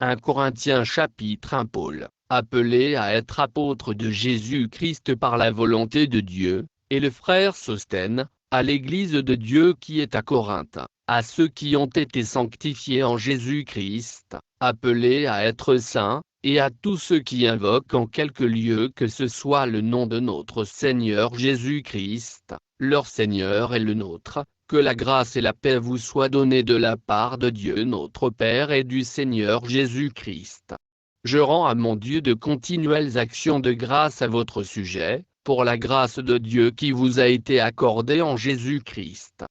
1 Corinthiens chapitre 1 Paul, appelé à être apôtre de Jésus-Christ par la volonté de Dieu, et le frère Sosthène, à l'Église de Dieu qui est à Corinthe, à ceux qui ont été sanctifiés en Jésus-Christ, appelés à être saints, et à tous ceux qui invoquent en quelque lieu que ce soit le nom de notre Seigneur Jésus-Christ, leur Seigneur et le nôtre, que la grâce et la paix vous soient données de la part de Dieu notre Père et du Seigneur Jésus-Christ. Je rends à mon Dieu de continuelles actions de grâce à votre sujet, pour la grâce de Dieu qui vous a été accordée en Jésus-Christ.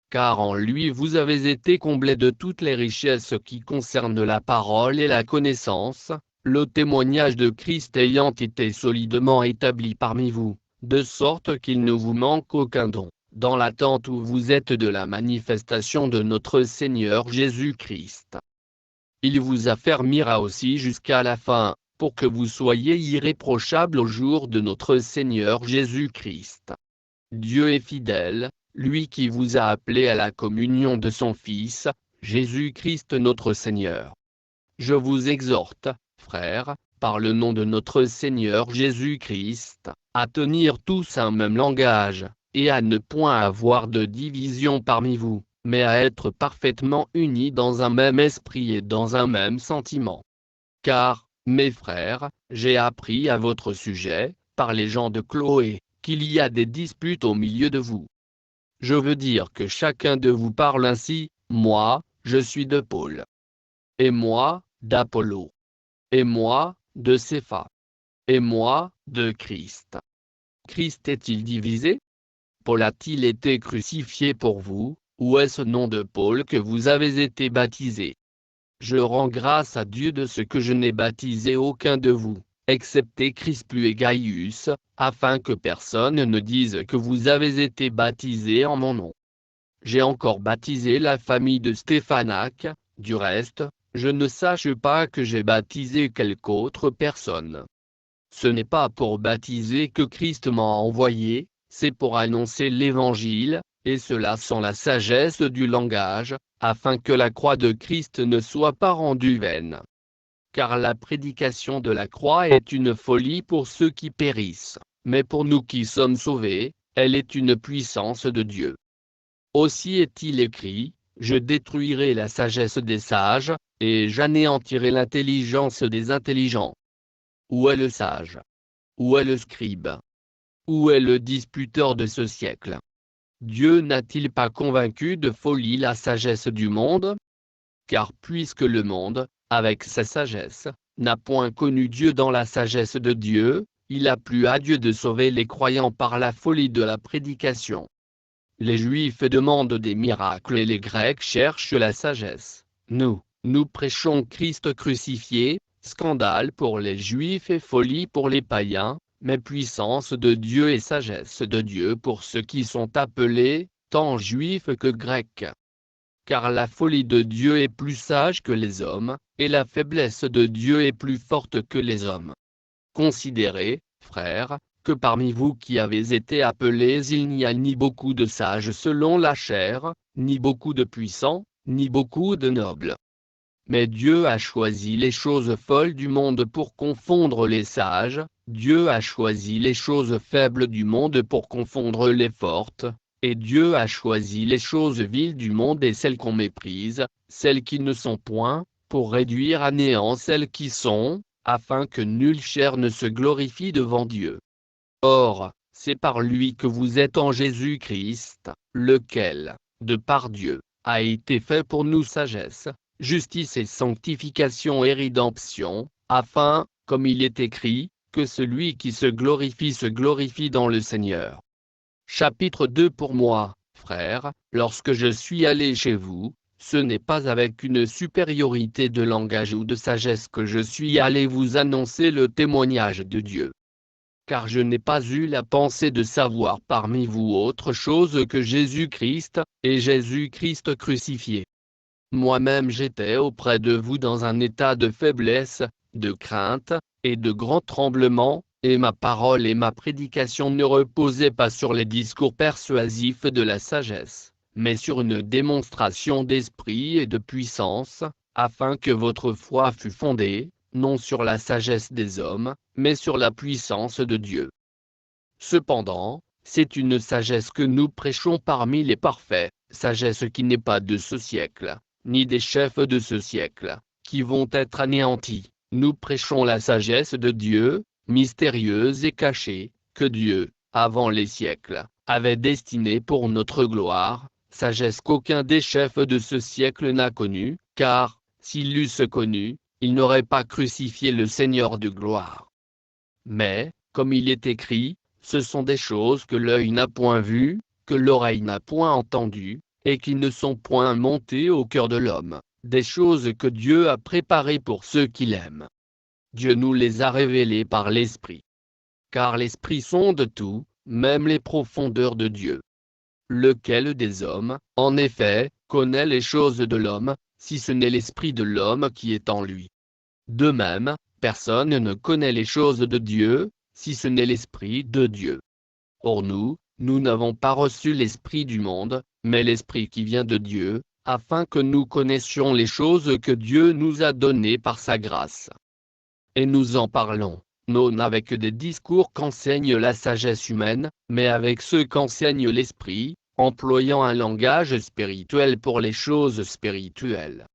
Car en lui vous avez été comblés de toutes les richesses qui concernent la parole et la connaissance, le témoignage de Christ ayant été solidement établi parmi vous, de sorte qu'il ne vous manque aucun don, dans l'attente où vous êtes de la manifestation de notre Seigneur Jésus-Christ. Il vous affermira aussi jusqu'à la fin, pour que vous soyez irréprochables au jour de notre Seigneur Jésus-Christ. Dieu est fidèle, lui qui vous a appelé à la communion de son Fils, Jésus-Christ notre Seigneur. Je vous exhorte, frères, par le nom de notre Seigneur Jésus-Christ, à tenir tous un même langage, et à ne point avoir de division parmi vous, mais à être parfaitement unis dans un même esprit et dans un même sentiment. Car, mes frères, j'ai appris à votre sujet, par les gens de Chloé, qu'il y a des disputes au milieu de vous. Je veux dire que chacun de vous parle ainsi, moi, je suis de Paul. Et moi, d'Apollo. Et moi, de Cépha. Et moi, de Christ. Christ est-il divisé? Paul a-t-il été crucifié pour vous, ou est-ce au nom de Paul que vous avez été baptisés? Je rends grâce à Dieu de ce que je n'ai baptisé aucun de vous, excepté Crispus et Gaius, afin que personne ne dise que vous avez été baptisés en mon nom. J'ai encore baptisé la famille de Stéphanac, du reste, je ne sache pas que j'ai baptisé quelque autre personne. Ce n'est pas pour baptiser que Christ m'a envoyé, c'est pour annoncer l'Évangile, et cela sans la sagesse du langage, afin que la croix de Christ ne soit pas rendue vaine. Car la prédication de la croix est une folie pour ceux qui périssent, mais pour nous qui sommes sauvés, elle est une puissance de Dieu. Aussi est-il écrit, je détruirai la sagesse des sages, et j'anéantirai l'intelligence des intelligents. Où est le sage? Où est le scribe? Où est le disputeur de ce siècle? Dieu n'a-t-il pas convaincu de folie la sagesse du monde? Car puisque le monde, avec sa sagesse, n'a point connu Dieu dans la sagesse de Dieu, il a plu à Dieu de sauver les croyants par la folie de la prédication. Les Juifs demandent des miracles et les Grecs cherchent la sagesse. Nous prêchons Christ crucifié, scandale pour les Juifs et folie pour les païens, mais puissance de Dieu et sagesse de Dieu pour ceux qui sont appelés, tant Juifs que Grecs. Car la folie de Dieu est plus sage que les hommes, et la faiblesse de Dieu est plus forte que les hommes. Considérez, frères, que parmi vous qui avez été appelés il n'y a ni beaucoup de sages selon la chair, ni beaucoup de puissants, ni beaucoup de nobles. Mais Dieu a choisi les choses folles du monde pour confondre les sages, Dieu a choisi les choses faibles du monde pour confondre les fortes, et Dieu a choisi les choses viles du monde et celles qu'on méprise, celles qui ne sont point, pour réduire à néant celles qui sont, afin que nulle chair ne se glorifie devant Dieu. Or, c'est par lui que vous êtes en Jésus-Christ, lequel, de par Dieu, a été fait pour nous sagesse, justice et sanctification et rédemption, afin, comme il est écrit, que celui qui se glorifie dans le Seigneur. Chapitre 2 Pour moi, frères, lorsque je suis allé chez vous, ce n'est pas avec une supériorité de langage ou de sagesse que je suis allé vous annoncer le témoignage de Dieu. Car je n'ai pas eu la pensée de savoir parmi vous autre chose que Jésus-Christ, et Jésus-Christ crucifié. Moi-même j'étais auprès de vous dans un état de faiblesse, de crainte, et de grand tremblement, et ma parole et ma prédication ne reposaient pas sur les discours persuasifs de la sagesse, mais sur une démonstration d'esprit et de puissance, afin que votre foi fût fondée, non sur la sagesse des hommes, mais sur la puissance de Dieu. Cependant, c'est une sagesse que nous prêchons parmi les parfaits, sagesse qui n'est pas de ce siècle, ni des chefs de ce siècle, qui vont être anéantis. Nous prêchons la sagesse de Dieu, mystérieuse et cachée, que Dieu, avant les siècles, avait destinée pour notre gloire, sagesse qu'aucun des chefs de ce siècle n'a connue, car, s'ils l'eussent connue, ils n'auraient pas crucifié le Seigneur de gloire. Mais, comme il est écrit, ce sont des choses que l'œil n'a point vues, que l'oreille n'a point entendues, et qui ne sont point montées au cœur de l'homme, des choses que Dieu a préparées pour ceux qui l'aiment. Dieu nous les a révélées par l'Esprit. Car l'Esprit sonde tout, même les profondeurs de Dieu. Lequel des hommes, en effet, connaît les choses de l'homme, si ce n'est l'Esprit de l'homme qui est en lui. De même, personne ne connaît les choses de Dieu, si ce n'est l'Esprit de Dieu. Or nous n'avons pas reçu l'Esprit du monde, mais l'Esprit qui vient de Dieu, afin que nous connaissions les choses que Dieu nous a données par sa grâce. Et nous en parlons, non avec des discours qu'enseigne la sagesse humaine, mais avec ceux qu'enseigne l'Esprit, employant un langage spirituel pour les choses spirituelles.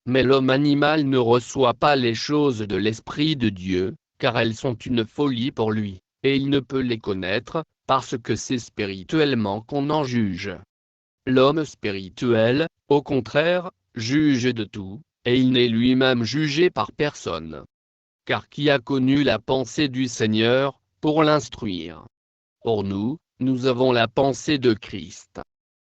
Mais l'homme animal ne reçoit pas les choses de l'Esprit de Dieu, car elles sont une folie pour lui, et il ne peut les connaître, parce que c'est spirituellement qu'on en juge. L'homme spirituel, au contraire, juge de tout, et il n'est lui-même jugé par personne. Car qui a connu la pensée du Seigneur, pour l'instruire? Or nous avons la pensée de Christ.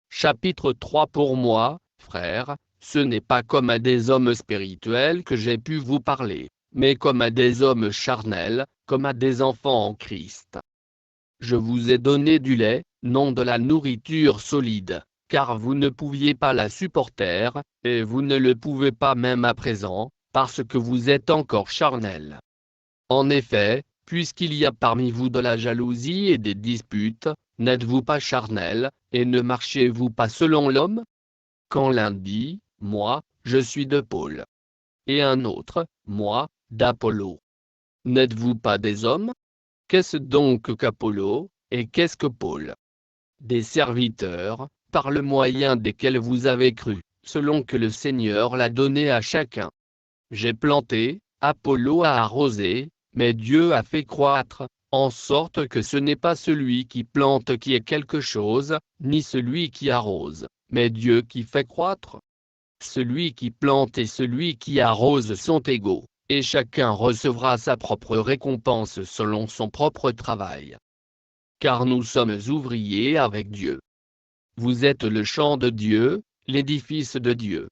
Chapitre 3. Pour moi, frères, ce n'est pas comme à des hommes spirituels que j'ai pu vous parler, mais comme à des hommes charnels, comme à des enfants en Christ. Je vous ai donné du lait, non de la nourriture solide, car vous ne pouviez pas la supporter, et vous ne le pouvez pas même à présent, parce que vous êtes encore charnels. En effet, puisqu'il y a parmi vous de la jalousie et des disputes, n'êtes-vous pas charnels, et ne marchez-vous pas selon l'homme? Quand l'un dit, moi, je suis de Paul, et un autre, moi, d'Apollo. N'êtes-vous pas des hommes? Qu'est-ce donc qu'Apollo, et qu'est-ce que Paul? Des serviteurs, par le moyen desquels vous avez cru, selon que le Seigneur l'a donné à chacun. J'ai planté, Apollo a arrosé, mais Dieu a fait croître, en sorte que ce n'est pas celui qui plante qui est quelque chose, ni celui qui arrose, mais Dieu qui fait croître. Celui qui plante et celui qui arrose sont égaux, et chacun recevra sa propre récompense selon son propre travail. Car nous sommes ouvriers avec Dieu. Vous êtes le champ de Dieu, l'édifice de Dieu.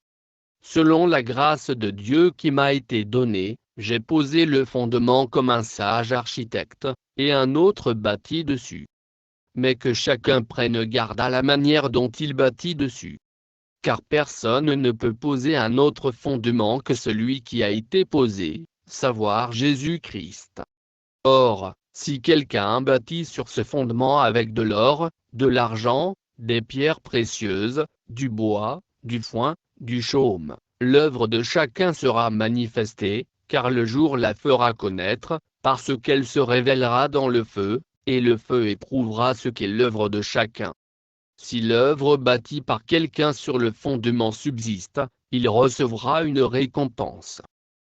Selon la grâce de Dieu qui m'a été donnée, j'ai posé le fondement comme un sage architecte, et un autre bâtit dessus. Mais que chacun prenne garde à la manière dont il bâtit dessus. Car personne ne peut poser un autre fondement que celui qui a été posé, savoir Jésus-Christ. Or, si quelqu'un bâtit sur ce fondement avec de l'or, de l'argent, des pierres précieuses, du bois, du foin, du chaume, l'œuvre de chacun sera manifestée, car le jour la fera connaître, parce qu'elle se révélera dans le feu, et le feu éprouvera ce qu'est l'œuvre de chacun. Si l'œuvre bâtie par quelqu'un sur le fondement subsiste, il recevra une récompense.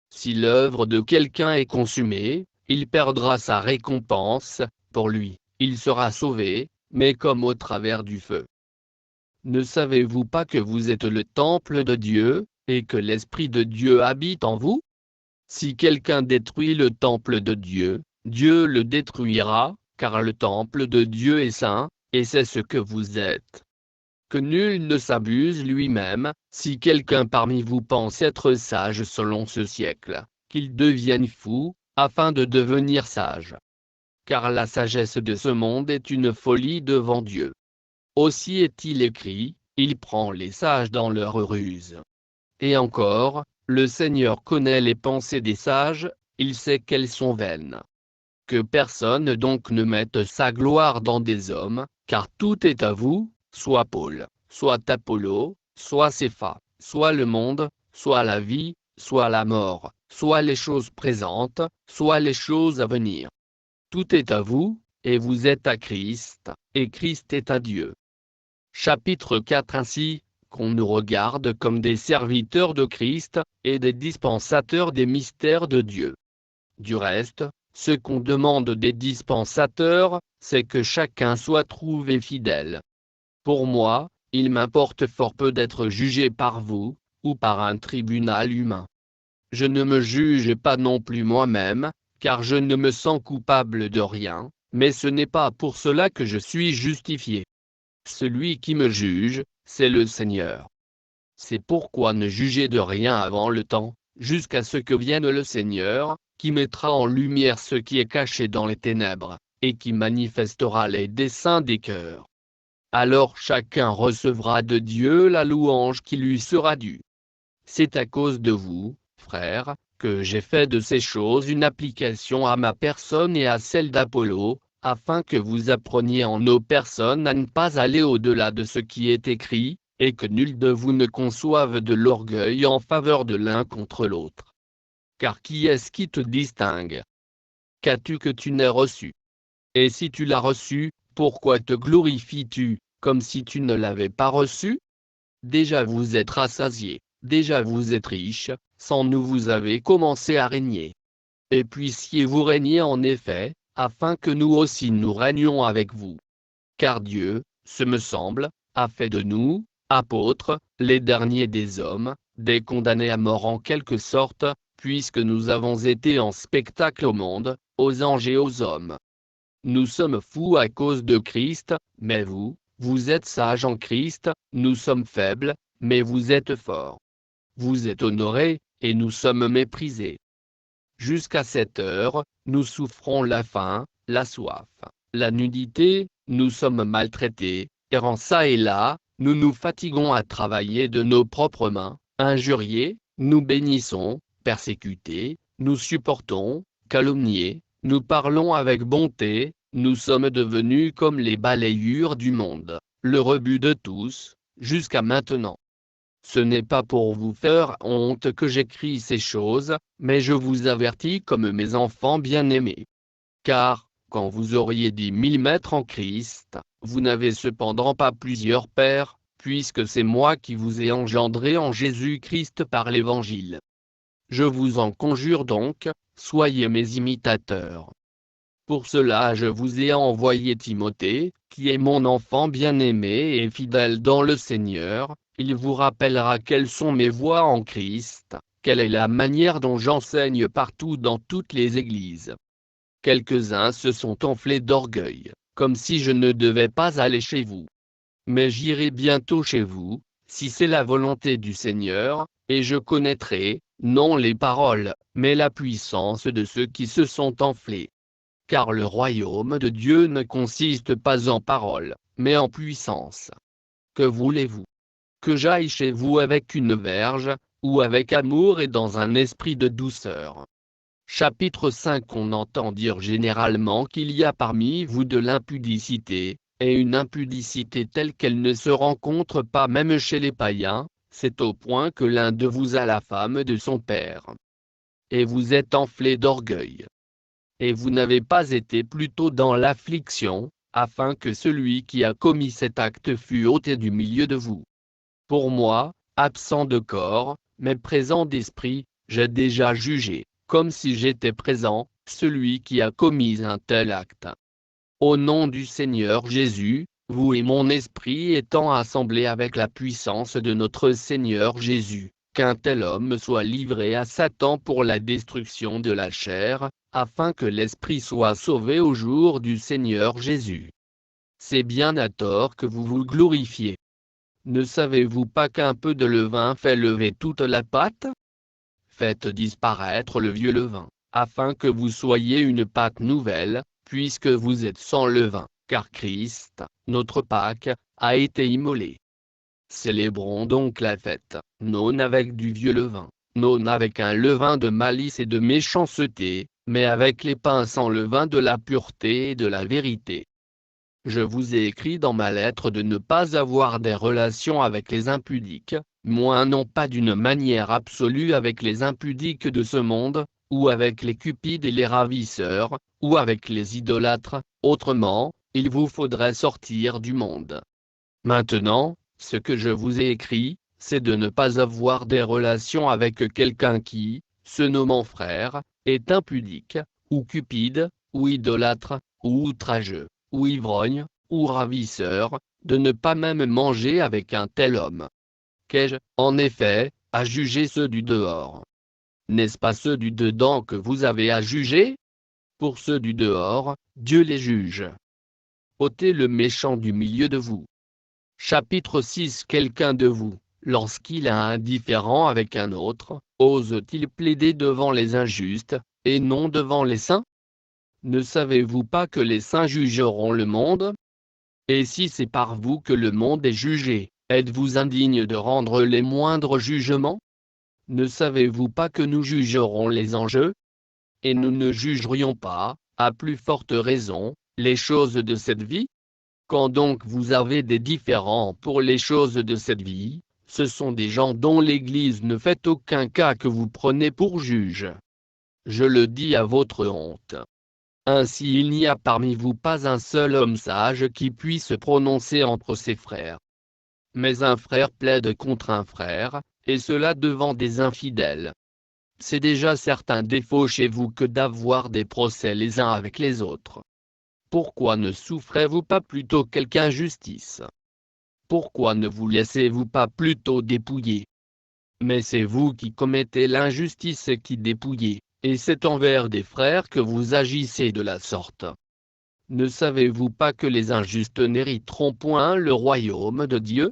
Si l'œuvre de quelqu'un est consumée, il perdra sa récompense, pour lui, il sera sauvé, mais comme au travers du feu. Ne savez-vous pas que vous êtes le temple de Dieu, et que l'Esprit de Dieu habite en vous? Si quelqu'un détruit le temple de Dieu, Dieu le détruira, car le temple de Dieu est saint, et c'est ce que vous êtes. Que nul ne s'abuse lui-même, si quelqu'un parmi vous pense être sage selon ce siècle, qu'il devienne fou, afin de devenir sage. Car la sagesse de ce monde est une folie devant Dieu. Aussi est-il écrit, il prend les sages dans leur ruse. Et encore, le Seigneur connaît les pensées des sages, il sait qu'elles sont vaines. Que personne donc ne mette sa gloire dans des hommes, car tout est à vous, soit Paul, soit Apollo, soit Cépha, soit le monde, soit la vie, soit la mort, soit les choses présentes, soit les choses à venir. Tout est à vous, et vous êtes à Christ, et Christ est à Dieu. Chapitre 4. Ainsi, qu'on nous regarde comme des serviteurs de Christ, et des dispensateurs des mystères de Dieu. Du reste, ce qu'on demande des dispensateurs, c'est que chacun soit trouvé fidèle. Pour moi, il m'importe fort peu d'être jugé par vous, ou par un tribunal humain. Je ne me juge pas non plus moi-même, car je ne me sens coupable de rien, mais ce n'est pas pour cela que je suis justifié. Celui qui me juge, c'est le Seigneur. C'est pourquoi ne jugez de rien avant le temps, jusqu'à ce que vienne le Seigneur, qui mettra en lumière ce qui est caché dans les ténèbres, et qui manifestera les desseins des cœurs. Alors chacun recevra de Dieu la louange qui lui sera due. C'est à cause de vous, frères, que j'ai fait de ces choses une application à ma personne et à celle d'Apollo, afin que vous appreniez en nos personnes à ne pas aller au-delà de ce qui est écrit, et que nul de vous ne conçoive de l'orgueil en faveur de l'un contre l'autre. Car qui est-ce qui te distingue? Qu'as-tu que tu n'aies reçu? Et si tu l'as reçu, pourquoi te glorifies-tu, comme si tu ne l'avais pas reçu? Déjà vous êtes rassasiés, déjà vous êtes riches, sans nous vous avez commencé à régner. Et puissiez-vous régner en effet, afin que nous aussi nous régnions avec vous. Car Dieu, ce me semble, a fait de nous, apôtres, les derniers des hommes, des condamnés à mort en quelque sorte, puisque nous avons été en spectacle au monde, aux anges et aux hommes. Nous sommes fous à cause de Christ, mais vous, vous êtes sages en Christ, nous sommes faibles, mais vous êtes forts. Vous êtes honorés, et nous sommes méprisés. Jusqu'à cette heure, nous souffrons la faim, la soif, la nudité, nous sommes maltraités, errant çà et là, nous nous fatiguons à travailler de nos propres mains, injuriés, nous bénissons, persécutés, nous supportons, calomniés, nous parlons avec bonté, nous sommes devenus comme les balayures du monde, le rebut de tous, jusqu'à maintenant. Ce n'est pas pour vous faire honte que j'écris ces choses, mais je vous avertis comme mes enfants bien-aimés. Car, quand vous auriez dit 1000 maîtres en Christ, vous n'avez cependant pas plusieurs pères, puisque c'est moi qui vous ai engendré en Jésus-Christ par l'Évangile. Je vous en conjure donc, soyez mes imitateurs. Pour cela je vous ai envoyé Timothée, qui est mon enfant bien-aimé et fidèle dans le Seigneur. Il vous rappellera quelles sont mes voies en Christ, quelle est la manière dont j'enseigne partout dans toutes les églises. Quelques-uns se sont enflés d'orgueil, comme si je ne devais pas aller chez vous. Mais j'irai bientôt chez vous, si c'est la volonté du Seigneur, et je connaîtrai, non les paroles, mais la puissance de ceux qui se sont enflés. Car le royaume de Dieu ne consiste pas en paroles, mais en puissance. Que voulez-vous? Que j'aille chez vous avec une verge, ou avec amour et dans un esprit de douceur? Chapitre 5. On entend dire généralement qu'il y a parmi vous de l'impudicité, et une impudicité telle qu'elle ne se rencontre pas même chez les païens, c'est au point que l'un de vous a la femme de son père. Et vous êtes enflés d'orgueil. Et vous n'avez pas été plutôt dans l'affliction, afin que celui qui a commis cet acte fût ôté du milieu de vous. Pour moi, absent de corps, mais présent d'esprit, j'ai déjà jugé, comme si j'étais présent, celui qui a commis un tel acte. Au nom du Seigneur Jésus, vous et mon esprit étant assemblés avec la puissance de notre Seigneur Jésus, qu'un tel homme soit livré à Satan pour la destruction de la chair, afin que l'esprit soit sauvé au jour du Seigneur Jésus. C'est bien à tort que vous vous glorifiez. Ne savez-vous pas qu'un peu de levain fait lever toute la pâte? Faites disparaître le vieux levain, afin que vous soyez une pâte nouvelle, puisque vous êtes sans levain, car Christ, notre Pâque, a été immolé. Célébrons donc la fête, non avec du vieux levain, non avec un levain de malice et de méchanceté, mais avec les pains sans levain de la pureté et de la vérité. Je vous ai écrit dans ma lettre de ne pas avoir des relations avec les impudiques, moins non pas d'une manière absolue avec les impudiques de ce monde, ou avec les cupides et les ravisseurs, ou avec les idolâtres, autrement, il vous faudrait sortir du monde. Maintenant, ce que je vous ai écrit, c'est de ne pas avoir des relations avec quelqu'un qui, se nommant frère, est impudique, ou cupide, ou idolâtre, ou outrageux, ou ivrogne, ou ravisseur, de ne pas même manger avec un tel homme. Qu'ai-je, en effet, à juger ceux du dehors? N'est-ce pas ceux du dedans que vous avez à juger? Pour ceux du dehors, Dieu les juge. Ôtez le méchant du milieu de vous. Chapitre 6. Quelqu'un de vous, lorsqu'il est indifférent avec un autre, ose-t-il plaider devant les injustes, et non devant les saints? Ne savez-vous pas que les saints jugeront le monde? Et si c'est par vous que le monde est jugé, êtes-vous indigne de rendre les moindres jugements? Ne savez-vous pas que nous jugerons les anges? Et nous ne jugerions pas, à plus forte raison, les choses de cette vie? Quand donc vous avez des différends pour les choses de cette vie, ce sont des gens dont l'Église ne fait aucun cas que vous prenez pour juges. Je le dis à votre honte. Ainsi il n'y a parmi vous pas un seul homme sage qui puisse se prononcer entre ses frères. Mais un frère plaide contre un frère, et cela devant des infidèles. C'est déjà certain défaut chez vous que d'avoir des procès les uns avec les autres. Pourquoi ne souffrez-vous pas plutôt quelque injustice? Pourquoi ne vous laissez-vous pas plutôt dépouiller? Mais c'est vous qui commettez l'injustice et qui dépouillez, et c'est envers des frères que vous agissez de la sorte. Ne savez-vous pas que les injustes n'hériteront point le royaume de Dieu?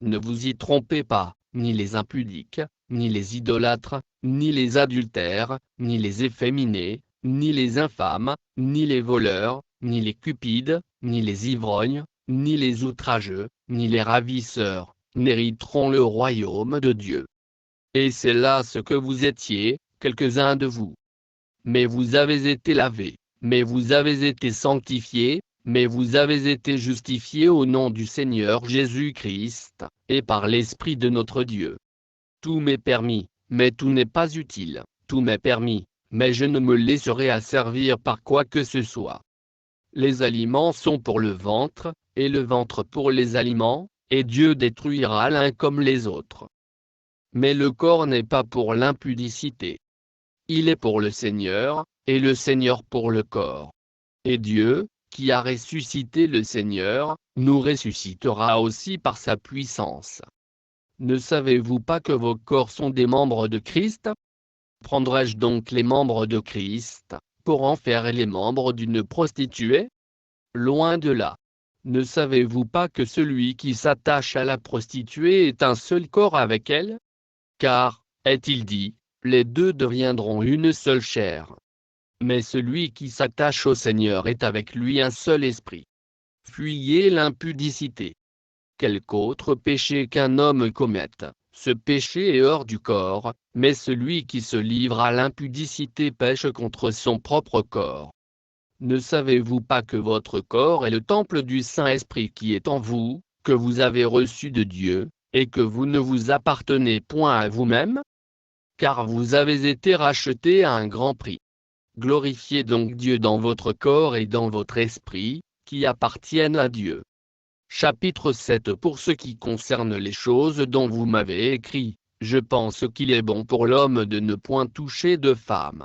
Ne vous y trompez pas, ni les impudiques, ni les idolâtres, ni les adultères, ni les efféminés, ni les infâmes, ni les voleurs, ni les cupides, ni les ivrognes, ni les outrageux, ni les ravisseurs, n'hériteront le royaume de Dieu. Et c'est là ce que vous étiez, quelques-uns de vous. Mais vous avez été lavés, mais vous avez été sanctifiés, mais vous avez été justifiés au nom du Seigneur Jésus-Christ, et par l'Esprit de notre Dieu. Tout m'est permis, mais tout n'est pas utile, tout m'est permis, mais je ne me laisserai asservir par quoi que ce soit. Les aliments sont pour le ventre, et le ventre pour les aliments, et Dieu détruira l'un comme les autres. Mais le corps n'est pas pour l'impudicité. Il est pour le Seigneur, et le Seigneur pour le corps. Et Dieu, qui a ressuscité le Seigneur, nous ressuscitera aussi par sa puissance. Ne savez-vous pas que vos corps sont des membres de Christ? Prendrai-je donc les membres de Christ, pour en faire les membres d'une prostituée? Loin de là. Ne savez-vous pas que celui qui s'attache à la prostituée est un seul corps avec elle? Car, est-il dit, les deux deviendront une seule chair. Mais celui qui s'attache au Seigneur est avec lui un seul esprit. Fuyez l'impudicité. Quelque autre péché qu'un homme commette, ce péché est hors du corps, mais celui qui se livre à l'impudicité pêche contre son propre corps. Ne savez-vous pas que votre corps est le temple du Saint-Esprit qui est en vous, que vous avez reçu de Dieu, et que vous ne vous appartenez point à vous-même? Car vous avez été rachetés à un grand prix. Glorifiez donc Dieu dans votre corps et dans votre esprit, qui appartiennent à Dieu. Chapitre 7. Pour ce qui concerne les choses dont vous m'avez écrit, je pense qu'il est bon pour l'homme de ne point toucher de femme.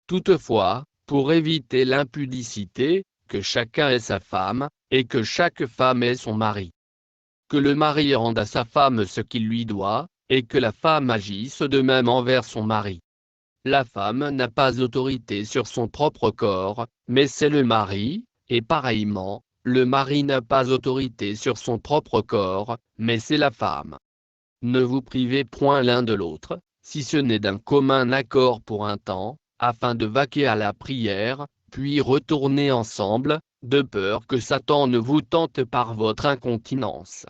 Toutefois, pour éviter l'impudicité, que chacun ait sa femme, et que chaque femme ait son mari. Que le mari rende à sa femme ce qu'il lui doit, et que la femme agisse de même envers son mari. La femme n'a pas autorité sur son propre corps, mais c'est le mari, et pareillement, le mari n'a pas autorité sur son propre corps, mais c'est la femme. Ne vous privez point l'un de l'autre, si ce n'est d'un commun accord pour un temps, afin de vaquer à la prière, puis retourner ensemble, de peur que Satan ne vous tente par votre incontinence.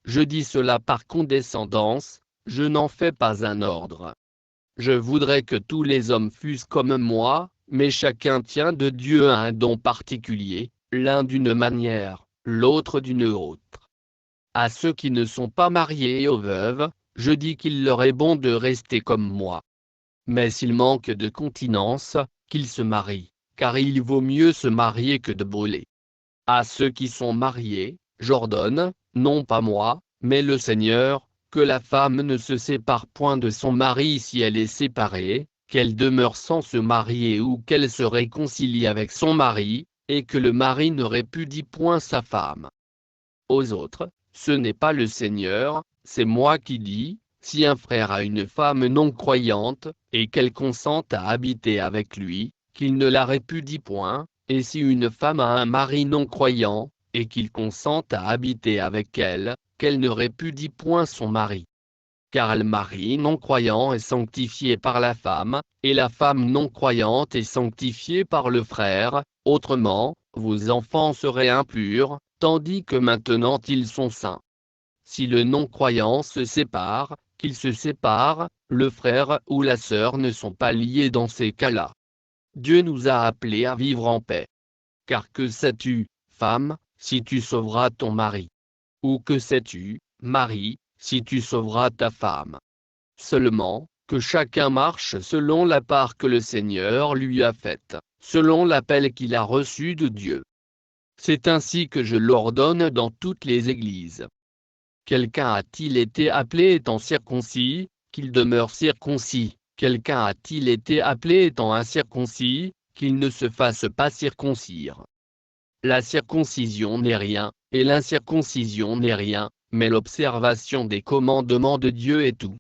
Je dis cela par condescendance, je n'en fais pas un ordre. Je voudrais que tous les hommes fussent comme moi, mais chacun tient de Dieu un don particulier, l'un d'une manière, l'autre d'une autre. À ceux qui ne sont pas mariés et aux veuves, je dis qu'il leur est bon de rester comme moi. Mais s'ils manquent de continence, qu'ils se marient, car il vaut mieux se marier que de brûler. À ceux qui sont mariés, j'ordonne, non pas moi, mais le Seigneur, que la femme ne se sépare point de son mari si elle est séparée, qu'elle demeure sans se marier ou qu'elle se réconcilie avec son mari, et que le mari ne répudie point sa femme. Aux autres, ce n'est pas le Seigneur, c'est moi qui dis, si un frère a une femme non croyante, et qu'elle consente à habiter avec lui, qu'il ne la répudie point, et si une femme a un mari non croyant, et qu'il consente à habiter avec elle, qu'elle ne répudie point son mari. Car le mari non croyant est sanctifié par la femme, et la femme non croyante est sanctifiée par le frère, autrement, vos enfants seraient impurs, tandis que maintenant ils sont saints. Si le non-croyant se sépare, qu'il se sépare, le frère ou la sœur ne sont pas liés dans ces cas-là. Dieu nous a appelés à vivre en paix. Car que sais-tu, femme, si tu sauveras ton mari? Ou que sais-tu, mari, si tu sauveras ta femme? Seulement, que chacun marche selon la part que le Seigneur lui a faite, selon l'appel qu'il a reçu de Dieu. C'est ainsi que je l'ordonne dans toutes les églises. Quelqu'un a-t-il été appelé étant circoncis, qu'il demeure circoncis? Quelqu'un a-t-il été appelé étant incirconcis, qu'il ne se fasse pas circoncire? La circoncision n'est rien, et l'incirconcision n'est rien, mais l'observation des commandements de Dieu est tout.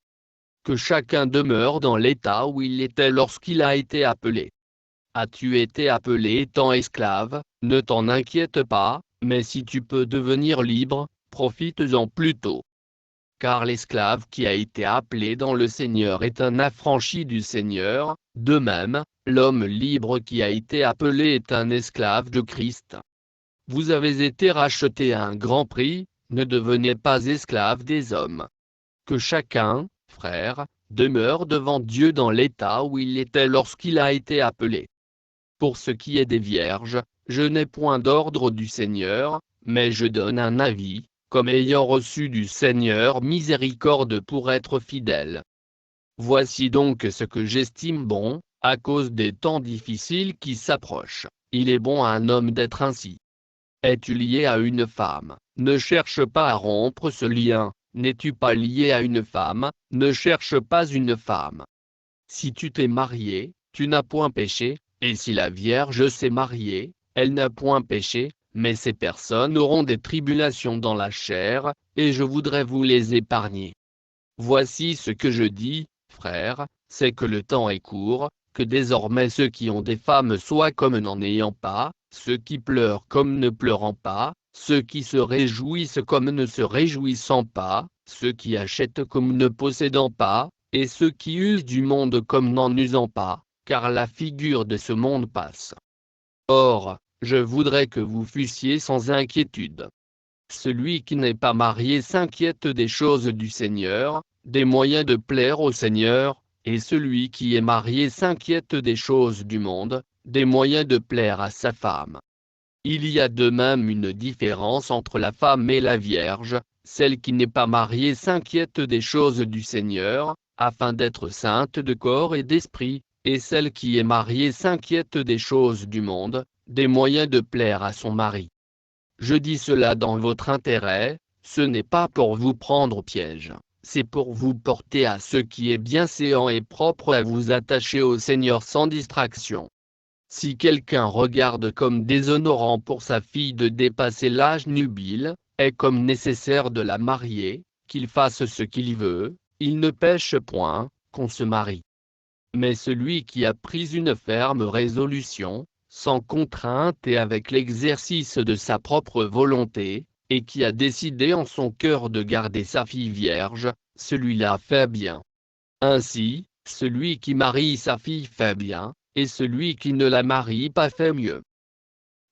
Que chacun demeure dans l'état où il était lorsqu'il a été appelé. As-tu été appelé étant esclave? Ne t'en inquiète pas, mais si tu peux devenir libre, profites-en plutôt. Car l'esclave qui a été appelé dans le Seigneur est un affranchi du Seigneur, de même, l'homme libre qui a été appelé est un esclave de Christ. Vous avez été rachetés à un grand prix, ne devenez pas esclaves des hommes. Que chacun, frère, demeure devant Dieu dans l'état où il était lorsqu'il a été appelé. Pour ce qui est des vierges, je n'ai point d'ordre du Seigneur, mais je donne un avis, comme ayant reçu du Seigneur miséricorde pour être fidèle. Voici donc ce que j'estime bon, à cause des temps difficiles qui s'approchent. Il est bon à un homme d'être ainsi. Es-tu lié à une femme? Ne cherche pas à rompre ce lien. N'es-tu pas lié à une femme? Ne cherche pas une femme. Si tu t'es marié, tu n'as point péché, et si la Vierge s'est mariée, elle n'a point péché, mais ces personnes auront des tribulations dans la chair, et je voudrais vous les épargner. Voici ce que je dis, frères, c'est que le temps est court, que désormais ceux qui ont des femmes soient comme n'en ayant pas, ceux qui pleurent comme ne pleurant pas, ceux qui se réjouissent comme ne se réjouissant pas, ceux qui achètent comme ne possédant pas, et ceux qui usent du monde comme n'en usant pas, car la figure de ce monde passe. Or, je voudrais que vous fussiez sans inquiétude. Celui qui n'est pas marié s'inquiète des choses du Seigneur, des moyens de plaire au Seigneur, et celui qui est marié s'inquiète des choses du monde, des moyens de plaire à sa femme. Il y a de même une différence entre la femme et la Vierge, celle qui n'est pas mariée s'inquiète des choses du Seigneur, afin d'être sainte de corps et d'esprit, et celle qui est mariée s'inquiète des choses du monde, des moyens de plaire à son mari. Je dis cela dans votre intérêt, ce n'est pas pour vous prendre au piège, c'est pour vous porter à ce qui est bienséant et propre à vous attacher au Seigneur sans distraction. Si quelqu'un regarde comme déshonorant pour sa fille de dépasser l'âge nubile, est comme nécessaire de la marier, qu'il fasse ce qu'il veut, il ne pêche point, qu'on se marie. Mais celui qui a pris une ferme résolution, sans contrainte et avec l'exercice de sa propre volonté, et qui a décidé en son cœur de garder sa fille vierge, celui-là fait bien. Ainsi, celui qui marie sa fille fait bien, et celui qui ne la marie pas fait mieux.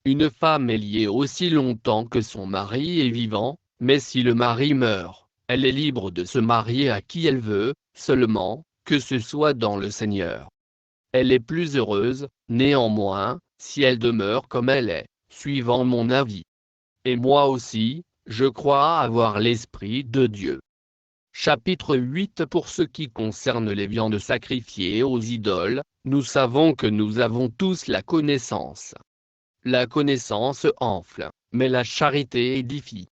Une femme est liée aussi longtemps que son mari est vivant, mais si le mari meurt, elle est libre de se marier à qui elle veut, seulement, que ce soit dans le Seigneur. Elle est plus heureuse, néanmoins, si elle demeure comme elle est, suivant mon avis. Et moi aussi, je crois avoir l'Esprit de Dieu. Chapitre 8. Pour ce qui concerne les viandes sacrifiées aux idoles, nous savons que nous avons tous la connaissance. La connaissance enfle, mais la charité édifie.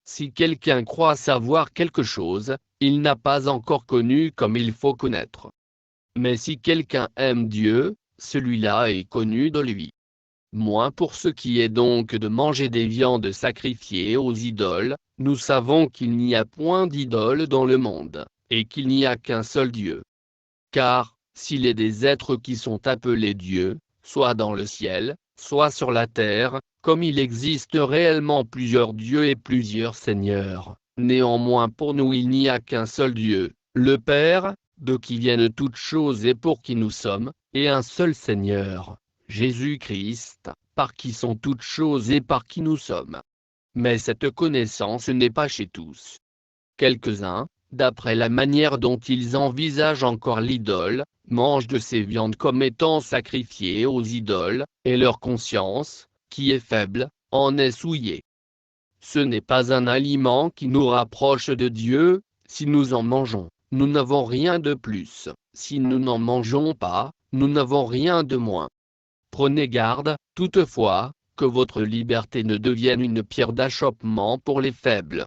Si quelqu'un croit savoir quelque chose, il n'a pas encore connu comme il faut connaître. Mais si quelqu'un aime Dieu, celui-là est connu de lui. Moins pour ce qui est donc de manger des viandes sacrifiées aux idoles, nous savons qu'il n'y a point d'idole dans le monde, et qu'il n'y a qu'un seul Dieu. Car, s'il est des êtres qui sont appelés dieux, soit dans le ciel, soit sur la terre, comme il existe réellement plusieurs dieux et plusieurs seigneurs, néanmoins pour nous il n'y a qu'un seul Dieu, le Père, de qui viennent toutes choses et pour qui nous sommes, et un seul Seigneur, Jésus-Christ, par qui sont toutes choses et par qui nous sommes. Mais cette connaissance n'est pas chez tous. Quelques-uns, d'après la manière dont ils envisagent encore l'idole, mangent de ces viandes comme étant sacrifiées aux idoles, et leur conscience, qui est faible, en est souillée. Ce n'est pas un aliment qui nous rapproche de Dieu, si nous en mangeons, nous n'avons rien de plus, si nous n'en mangeons pas, nous n'avons rien de moins. Prenez garde, toutefois, que votre liberté ne devienne une pierre d'achoppement pour les faibles.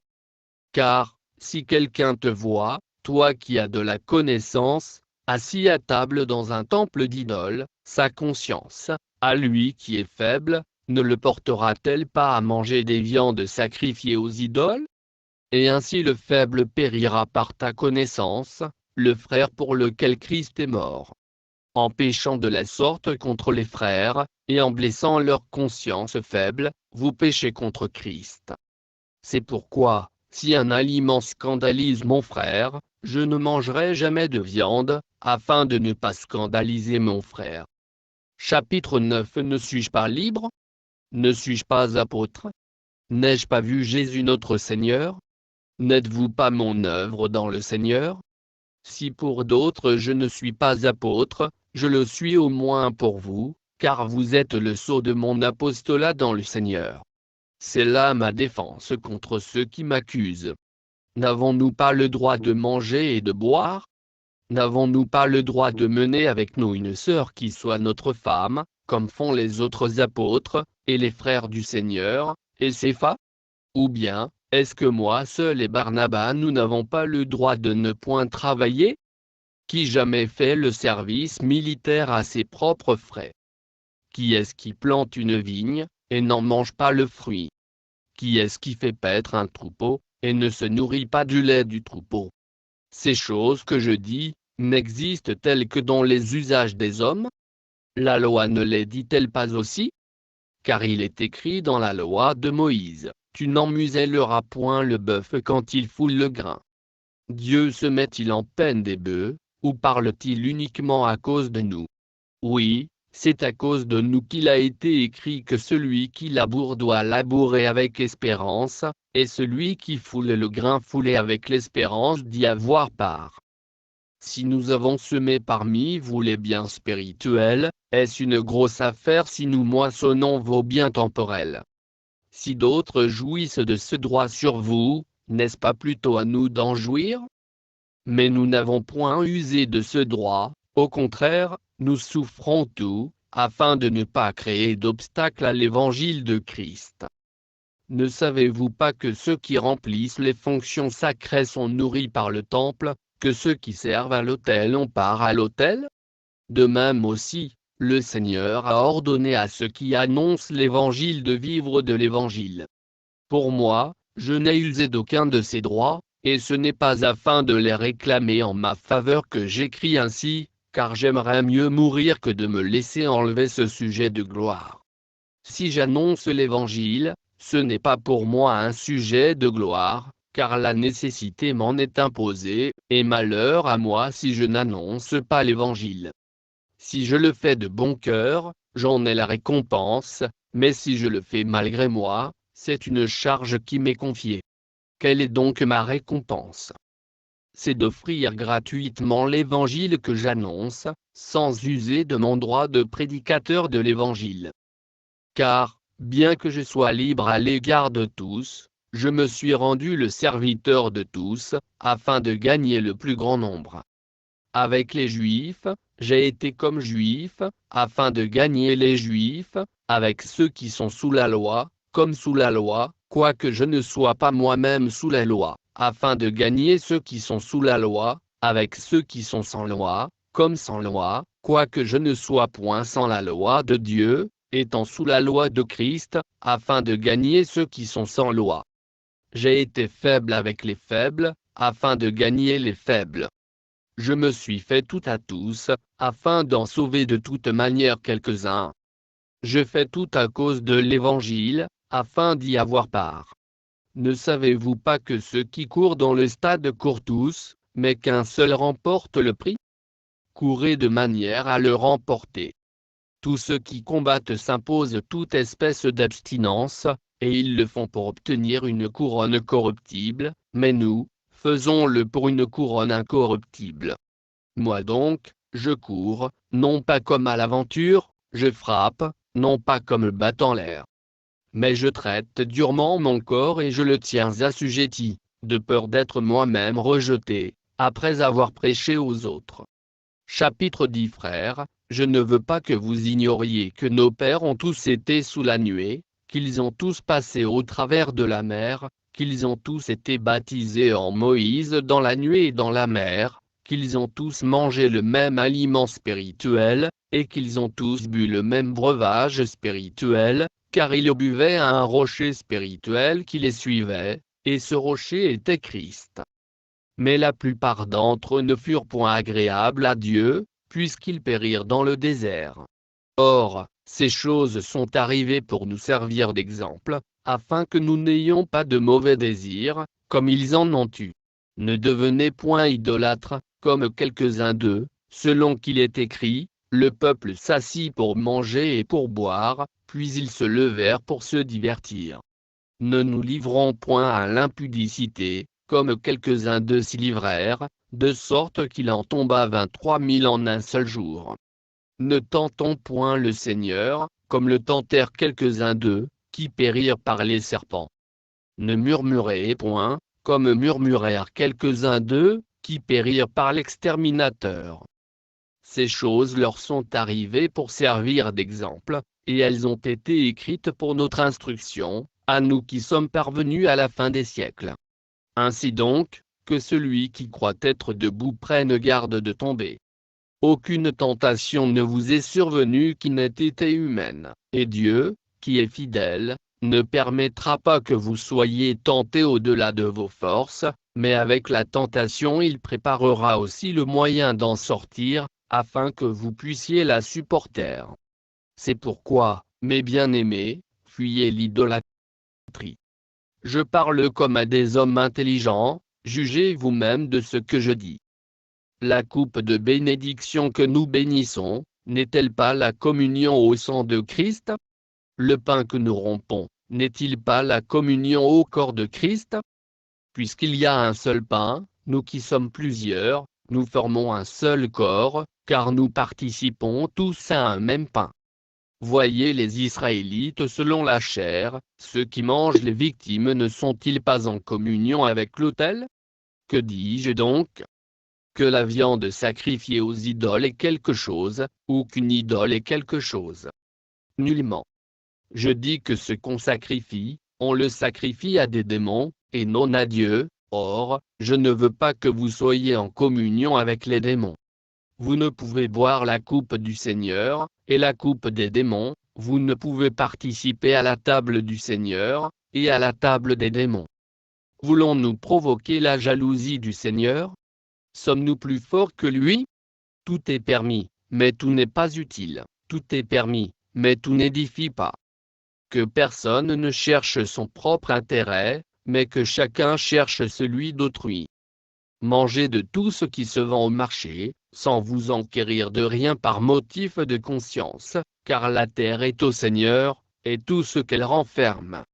Car, si quelqu'un te voit, toi qui as de la connaissance, assis à table dans un temple d'idole, sa conscience, à lui qui est faible, ne le portera-t-elle pas à manger des viandes sacrifiées aux idoles? Et ainsi le faible périra par ta connaissance, le frère pour lequel Christ est mort. En péchant de la sorte contre les frères, et en blessant leur conscience faible, vous péchez contre Christ. C'est pourquoi, si un aliment scandalise mon frère, je ne mangerai jamais de viande, afin de ne pas scandaliser mon frère. Chapitre 9. Ne suis-je pas libre? Ne suis-je pas apôtre? N'ai-je pas vu Jésus notre Seigneur? N'êtes-vous pas mon œuvre dans le Seigneur? Si pour d'autres je ne suis pas apôtre, je le suis au moins pour vous, car vous êtes le sceau de mon apostolat dans le Seigneur. C'est là ma défense contre ceux qui m'accusent. N'avons-nous pas le droit de manger et de boire? N'avons-nous pas le droit de mener avec nous une sœur qui soit notre femme, comme font les autres apôtres, et les frères du Seigneur, et Cépha? Ou bien, est-ce que moi seul et Barnabas nous n'avons pas le droit de ne point travailler? Qui jamais fait le service militaire à ses propres frais? Qui est-ce qui plante une vigne, et n'en mange pas le fruit? Qui est-ce qui fait paître un troupeau, et ne se nourrit pas du lait du troupeau? Ces choses que je dis, n'existent-elles que dans les usages des hommes? La loi ne les dit-elle pas aussi? Car il est écrit dans la loi de Moïse, tu n'emmuselleras point le bœuf quand il foule le grain. Dieu se met-il en peine des bœufs, ou parle-t-il uniquement à cause de nous? Oui, c'est à cause de nous qu'il a été écrit que celui qui laboure doit labourer avec espérance, et celui qui foule le grain fouler avec l'espérance d'y avoir part. Si nous avons semé parmi vous les biens spirituels, est-ce une grosse affaire si nous moissonnons vos biens temporels? Si d'autres jouissent de ce droit sur vous, n'est-ce pas plutôt à nous d'en jouir? Mais nous n'avons point usé de ce droit, au contraire, nous souffrons tout, afin de ne pas créer d'obstacle à l'évangile de Christ. Ne savez-vous pas que ceux qui remplissent les fonctions sacrées sont nourris par le temple, que ceux qui servent à l'autel ont part à l'autel? De même aussi, le Seigneur a ordonné à ceux qui annoncent l'évangile de vivre de l'évangile. Pour moi, je n'ai usé d'aucun de ces droits, et ce n'est pas afin de les réclamer en ma faveur que j'écris ainsi, car j'aimerais mieux mourir que de me laisser enlever ce sujet de gloire. Si j'annonce l'évangile, ce n'est pas pour moi un sujet de gloire, car la nécessité m'en est imposée, et malheur à moi si je n'annonce pas l'évangile. Si je le fais de bon cœur, j'en ai la récompense, mais si je le fais malgré moi, c'est une charge qui m'est confiée. Quelle est donc ma récompense? C'est d'offrir gratuitement l'évangile que j'annonce, sans user de mon droit de prédicateur de l'évangile. Car, bien que je sois libre à l'égard de tous, Je me suis rendu le serviteur de tous, afin de gagner le plus grand nombre. Avec les Juifs, j'ai été comme Juif, afin de gagner les Juifs, avec ceux qui sont sous la loi, comme sous la loi, quoique je ne sois pas moi-même sous la loi, afin de gagner ceux qui sont sous la loi, avec ceux qui sont sans loi, comme sans loi, quoique je ne sois point sans la loi de Dieu, étant sous la loi de Christ, afin de gagner ceux qui sont sans loi. J'ai été faible avec les faibles, afin de gagner les faibles. Je me suis fait tout à tous, afin d'en sauver de toute manière quelques-uns. Je fais tout à cause de l'Évangile, afin d'y avoir part. Ne savez-vous pas que ceux qui courent dans le stade courent tous, mais qu'un seul remporte le prix? Courez de manière à le remporter. Tous ceux qui combattent s'imposent toute espèce d'abstinence, et ils le font pour obtenir une couronne corruptible, mais nous, faisons-le pour une couronne incorruptible. Moi donc, je cours, non pas comme à l'aventure, je frappe, non pas comme battant l'air. Mais je traite durement mon corps et je le tiens assujetti, de peur d'être moi-même rejeté, après avoir prêché aux autres. Chapitre 10. Frères, je ne veux pas que vous ignoriez que nos pères ont tous été sous la nuée, qu'ils ont tous passé au travers de la mer, qu'ils ont tous été baptisés en Moïse dans la nuée et dans la mer, qu'ils ont tous mangé le même aliment spirituel, et qu'ils ont tous bu le même breuvage spirituel, car ils buvaient à un rocher spirituel qui les suivait, et ce rocher était Christ. Mais la plupart d'entre eux ne furent point agréables à Dieu, puisqu'ils périrent dans le désert. Or, ces choses sont arrivées pour nous servir d'exemple, afin que nous n'ayons pas de mauvais désirs, comme ils en ont eu. Ne devenez point idolâtres, comme quelques-uns d'eux, selon qu'il est écrit, le peuple s'assit pour manger et pour boire, puis ils se levèrent pour se divertir. Ne nous livrons point à l'impudicité, comme quelques-uns d'eux s'y livrèrent, de sorte qu'il en tomba 23 000 en un seul jour. Ne tentons point le Seigneur, comme le tentèrent quelques-uns d'eux, qui périrent par les serpents. Ne murmurez point, comme murmurèrent quelques-uns d'eux, qui périrent par l'exterminateur. Ces choses leur sont arrivées pour servir d'exemple, et elles ont été écrites pour notre instruction, à nous qui sommes parvenus à la fin des siècles. Ainsi donc, que celui qui croit être debout prenne garde de tomber. Aucune tentation ne vous est survenue qui n'ait été humaine, et Dieu, qui est fidèle, ne permettra pas que vous soyez tentés au-delà de vos forces, mais avec la tentation il préparera aussi le moyen d'en sortir, afin que vous puissiez la supporter. C'est pourquoi, mes bien-aimés, fuyez l'idolâtrie. Je parle comme à des hommes intelligents, jugez vous-même de ce que je dis. La coupe de bénédiction que nous bénissons, n'est-elle pas la communion au sang de Christ? Le pain que nous rompons, n'est-il pas la communion au corps de Christ? Puisqu'il y a un seul pain, nous qui sommes plusieurs, nous formons un seul corps, car nous participons tous à un même pain. Voyez les Israélites selon la chair, ceux qui mangent les victimes ne sont-ils pas en communion avec l'autel? Que dis-je donc? Que la viande sacrifiée aux idoles est quelque chose, ou qu'une idole est quelque chose? Nullement. Je dis que ce qu'on sacrifie, on le sacrifie à des démons, et non à Dieu. Or, je ne veux pas que vous soyez en communion avec les démons. Vous ne pouvez boire la coupe du Seigneur, et la coupe des démons, vous ne pouvez participer à la table du Seigneur, et à la table des démons. Voulons-nous provoquer la jalousie du Seigneur? Sommes-nous plus forts que lui? Tout est permis, mais tout n'est pas utile. Tout est permis, mais tout n'édifie pas. Que personne ne cherche son propre intérêt, mais que chacun cherche celui d'autrui. Mangez de tout ce qui se vend au marché, sans vous enquérir de rien par motif de conscience, car la terre est au Seigneur, et tout ce qu'elle renferme.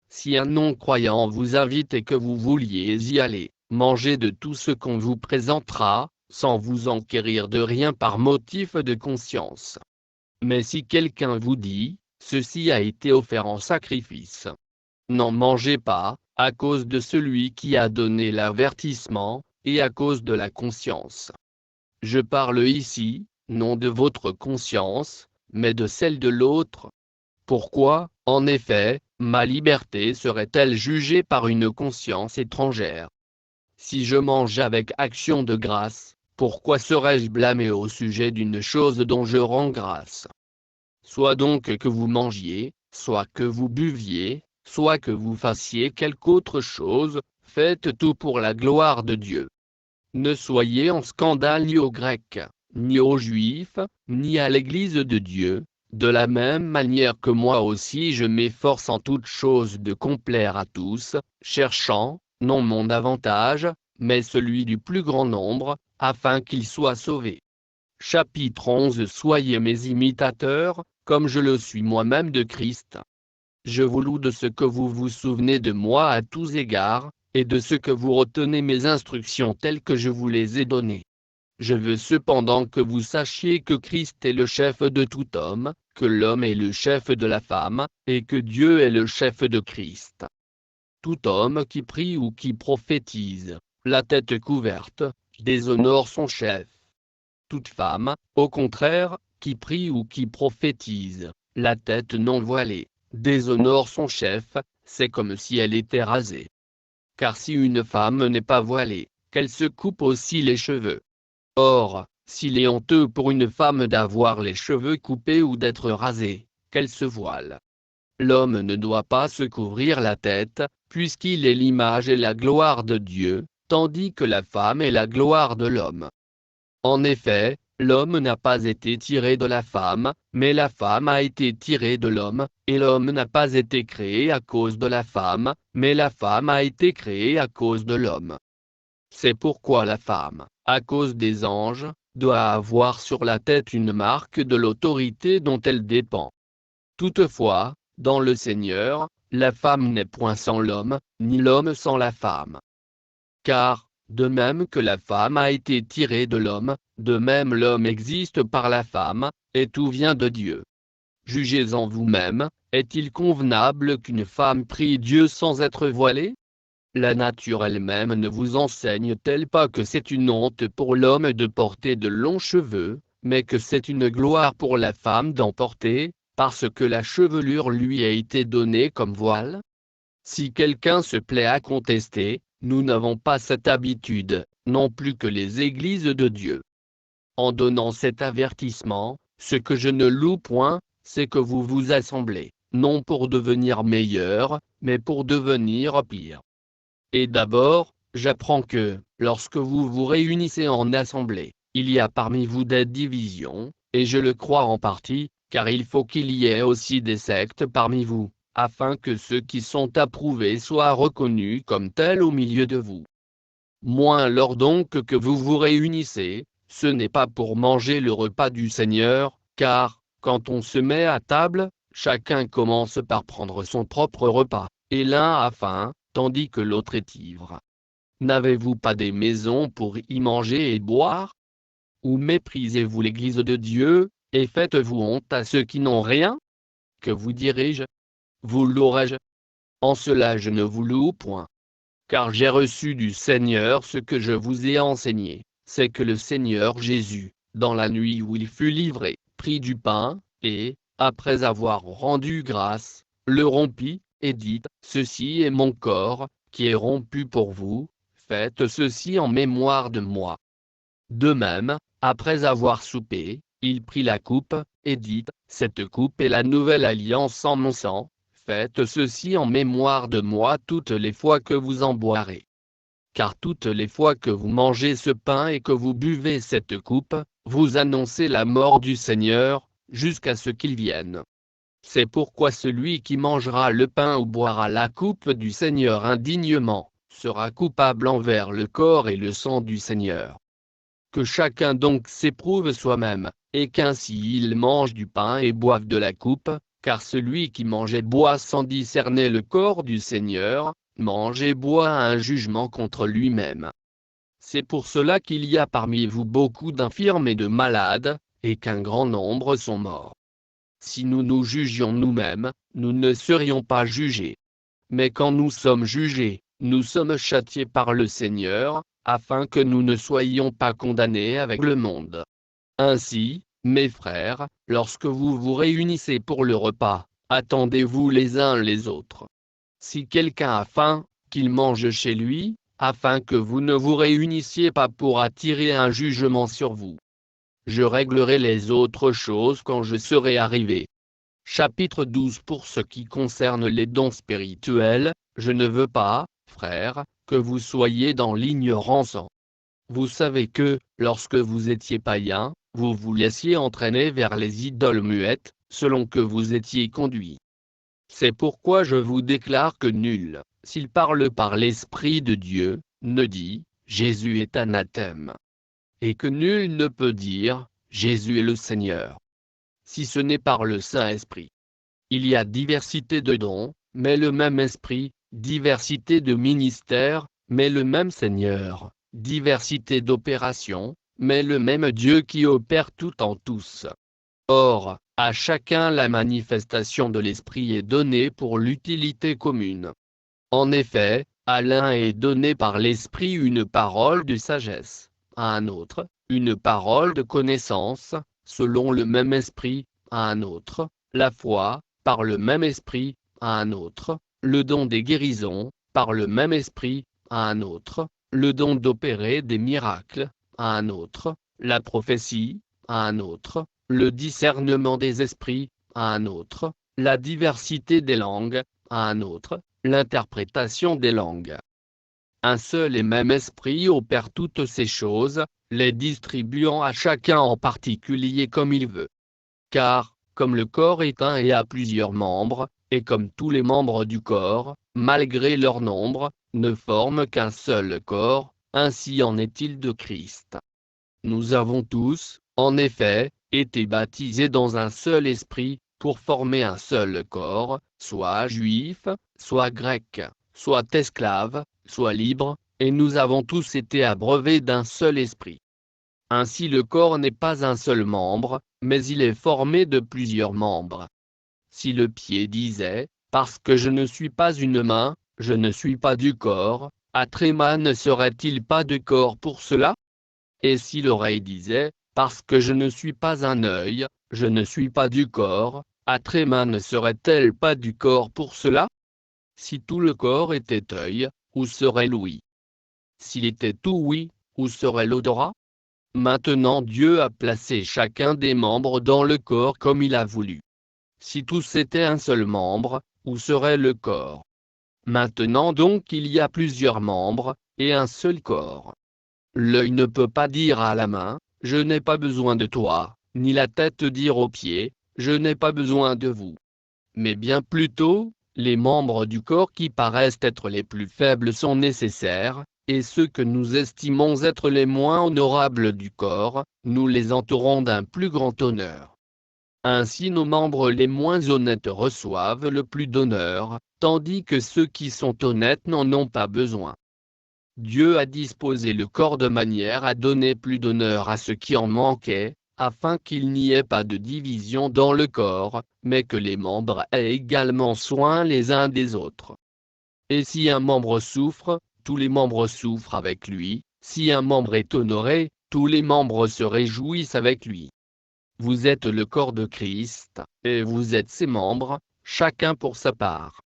Si un non-croyant vous invite et que vous vouliez y aller, mangez de tout ce qu'on vous présentera, sans vous enquérir de rien par motif de conscience. Mais si quelqu'un vous dit, ceci a été offert en sacrifice, N'en mangez pas, à cause de celui qui a donné l'avertissement, et à cause de la conscience. Je parle ici, non de votre conscience, mais de celle de l'autre. Pourquoi, en effet, ma liberté serait-elle jugée par une conscience étrangère? Si je mange avec action de grâce, pourquoi serais-je blâmé au sujet d'une chose dont je rends grâce? Soit donc que vous mangiez, soit que vous buviez, soit que vous fassiez quelque autre chose, faites tout pour la gloire de Dieu. Ne soyez en scandale ni aux Grecs, ni aux Juifs, ni à l'Église de Dieu, de la même manière que moi aussi je m'efforce en toutes choses de complaire à tous, cherchant, non mon avantage, mais celui du plus grand nombre, afin qu'ils soient sauvés. Chapitre 11. Soyez mes imitateurs, comme je le suis moi-même de Christ. Je vous loue de ce que vous vous souvenez de moi à tous égards, et de ce que vous retenez mes instructions telles que je vous les ai données. Je veux cependant que vous sachiez que Christ est le chef de tout homme, que l'homme est le chef de la femme, et que Dieu est le chef de Christ. Tout homme qui prie ou qui prophétise, la tête couverte, déshonore son chef. Toute femme, au contraire, qui prie ou qui prophétise, la tête non voilée, déshonore son chef, c'est comme si elle était rasée. Car si une femme n'est pas voilée, qu'elle se coupe aussi les cheveux. Or, s'il est honteux pour une femme d'avoir les cheveux coupés ou d'être rasée, qu'elle se voile. L'homme ne doit pas se couvrir la tête, puisqu'il est l'image et la gloire de Dieu, tandis que la femme est la gloire de l'homme. En effet, l'homme n'a pas été tiré de la femme, mais la femme a été tirée de l'homme, et l'homme n'a pas été créé à cause de la femme, mais la femme a été créée à cause de l'homme. C'est pourquoi la femme, à cause des anges, doit avoir sur la tête une marque de l'autorité dont elle dépend. Toutefois, dans le Seigneur, la femme n'est point sans l'homme, ni l'homme sans la femme. Car, de même que la femme a été tirée de l'homme, de même l'homme existe par la femme, et tout vient de Dieu. Jugez-en vous-même, est-il convenable qu'une femme prie Dieu sans être voilée? La nature elle-même ne vous enseigne-t-elle pas que c'est une honte pour l'homme de porter de longs cheveux, mais que c'est une gloire pour la femme d'en porter, parce que la chevelure lui a été donnée comme voile? Si quelqu'un se plaît à contester, nous n'avons pas cette habitude, non plus que les églises de Dieu. En donnant cet avertissement, ce que je ne loue point, c'est que vous vous assemblez, non pour devenir meilleur, mais pour devenir pire. Et d'abord, j'apprends que, lorsque vous vous réunissez en assemblée, il y a parmi vous des divisions, et je le crois en partie, car il faut qu'il y ait aussi des sectes parmi vous, afin que ceux qui sont approuvés soient reconnus comme tels au milieu de vous. Moins alors donc que vous vous réunissez, ce n'est pas pour manger le repas du Seigneur, car, quand on se met à table, chacun commence par prendre son propre repas, et l'un a faim, tandis que l'autre est ivre. N'avez-vous pas des maisons pour y manger et boire? Ou méprisez-vous l'Église de Dieu, et faites-vous honte à ceux qui n'ont rien? Que vous dirai-je? Vous louerai-je? En cela je ne vous loue point. Car j'ai reçu du Seigneur ce que je vous ai enseigné, c'est que le Seigneur Jésus, dans la nuit où il fut livré, prit du pain, et, après avoir rendu grâce, le rompit, et dit, ceci est mon corps, qui est rompu pour vous, faites ceci en mémoire de moi. De même, après avoir soupé, il prit la coupe, et dit, cette coupe est la nouvelle alliance en mon sang, faites ceci en mémoire de moi toutes les fois que vous en boirez. Car toutes les fois que vous mangez ce pain et que vous buvez cette coupe, vous annoncez la mort du Seigneur, jusqu'à ce qu'il vienne. C'est pourquoi celui qui mangera le pain ou boira la coupe du Seigneur indignement, sera coupable envers le corps et le sang du Seigneur. Que chacun donc s'éprouve soi-même, et qu'ainsi il mange du pain et boive de la coupe, car celui qui mange et boit sans discerner le corps du Seigneur, mange et boit un jugement contre lui-même. C'est pour cela qu'il y a parmi vous beaucoup d'infirmes et de malades, et qu'un grand nombre sont morts. Si nous nous jugions nous-mêmes, nous ne serions pas jugés. mais quand nous sommes jugés, nous sommes châtiés par le Seigneur, afin que nous ne soyons pas condamnés avec le monde. Ainsi, mes frères, lorsque vous vous réunissez pour le repas, attendez-vous les uns les autres. Si quelqu'un a faim, qu'il mange chez lui, afin que vous ne vous réunissiez pas pour attirer un jugement sur vous. Je réglerai les autres choses quand je serai arrivé. Chapitre 12. Pour ce qui concerne les dons spirituels, je ne veux pas, frères, que vous soyez dans l'ignorance. Vous savez que, lorsque vous étiez païens, vous vous laissiez entraîner vers les idoles muettes, selon que vous étiez conduits. C'est pourquoi je vous déclare que nul, s'il parle par l'Esprit de Dieu, ne dit « Jésus est anathème ». Et que nul ne peut dire « Jésus est le Seigneur », si ce n'est par le Saint-Esprit. Il y a diversité de dons, mais le même Esprit, diversité de ministères, mais le même Seigneur, diversité d'opérations, mais le même Dieu qui opère tout en tous. Or, à chacun la manifestation de l'Esprit est donnée pour l'utilité commune. En effet, à l'un est donnée par l'Esprit une parole de sagesse, à un autre, une parole de connaissance, selon le même Esprit, à un autre, la foi, par le même Esprit, à un autre, le don des guérisons, par le même Esprit, à un autre, le don d'opérer des miracles, à un autre, la prophétie, à un autre, le discernement des esprits, à un autre, la diversité des langues, à un autre, l'interprétation des langues. Un seul et même esprit opère toutes ces choses, les distribuant à chacun en particulier comme il veut. Car, comme le corps est un et a plusieurs membres, et comme tous les membres du corps, malgré leur nombre, ne forment qu'un seul corps, ainsi en est-il de Christ. Nous avons tous, en effet, été baptisés dans un seul esprit, pour former un seul corps, soit juif, soit grec, soit esclave, soit libre, et nous avons tous été abreuvés d'un seul esprit. Ainsi le corps n'est pas un seul membre, mais il est formé de plusieurs membres. Si le pied disait, parce que je ne suis pas une main, je ne suis pas du corps, Atréma ne serait-il pas de corps pour cela? Et si l'oreille disait, parce que je ne suis pas un œil, je ne suis pas du corps, Atréma ne serait-elle pas du corps pour cela? Si tout le corps était œil, où serait l'ouïe? S'il était tout ouïe, où serait l'odorat? Maintenant Dieu a placé chacun des membres dans le corps comme il a voulu. Si tous étaient un seul membre, où serait le corps? Maintenant donc il y a plusieurs membres, et un seul corps. L'œil ne peut pas dire à la main, « Je n'ai pas besoin de toi », ni la tête dire aux pieds, « Je n'ai pas besoin de vous ». Mais bien plutôt, les membres du corps qui paraissent être les plus faibles sont nécessaires, et ceux que nous estimons être les moins honorables du corps, nous les entourons d'un plus grand honneur. Ainsi nos membres les moins honnêtes reçoivent le plus d'honneur, tandis que ceux qui sont honnêtes n'en ont pas besoin. Dieu a disposé le corps de manière à donner plus d'honneur à ce qui en manquait, afin qu'il n'y ait pas de division dans le corps, mais que les membres aient également soin les uns des autres. Et si un membre souffre, tous les membres souffrent avec lui, si un membre est honoré, tous les membres se réjouissent avec lui. Vous êtes le corps de Christ, et vous êtes ses membres, chacun pour sa part.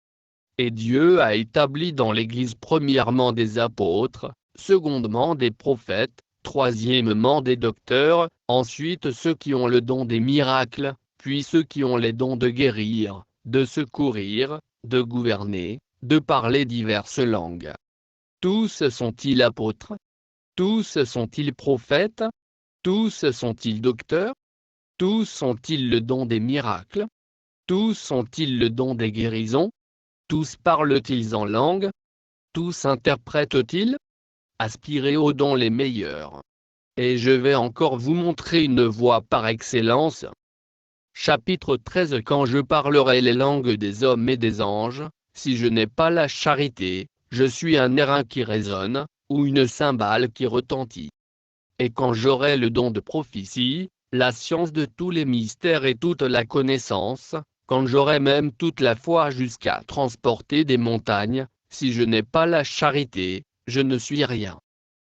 Et Dieu a établi dans l'Église premièrement des apôtres, secondement des prophètes, troisièmement des docteurs, ensuite ceux qui ont le don des miracles, puis ceux qui ont les dons de guérir, de secourir, de gouverner, de parler diverses langues. Tous sont-ils apôtres? Tous sont-ils prophètes? Tous sont-ils docteurs? Tous ont-ils le don des miracles? Tous ont-ils le don des guérisons? Tous parlent-ils en langue? Tous interprètent-ils? Aspirez aux dons les meilleurs. Et je vais encore vous montrer une voie par excellence. Chapitre 13. Quand je parlerai les langues des hommes et des anges, si je n'ai pas la charité, je suis un airain qui résonne, ou une cymbale qui retentit. Et quand j'aurai le don de prophétie, la science de tous les mystères et toute la connaissance, Quand j'aurai même toute la foi jusqu'à transporter des montagnes, si je n'ai pas la charité, je ne suis rien.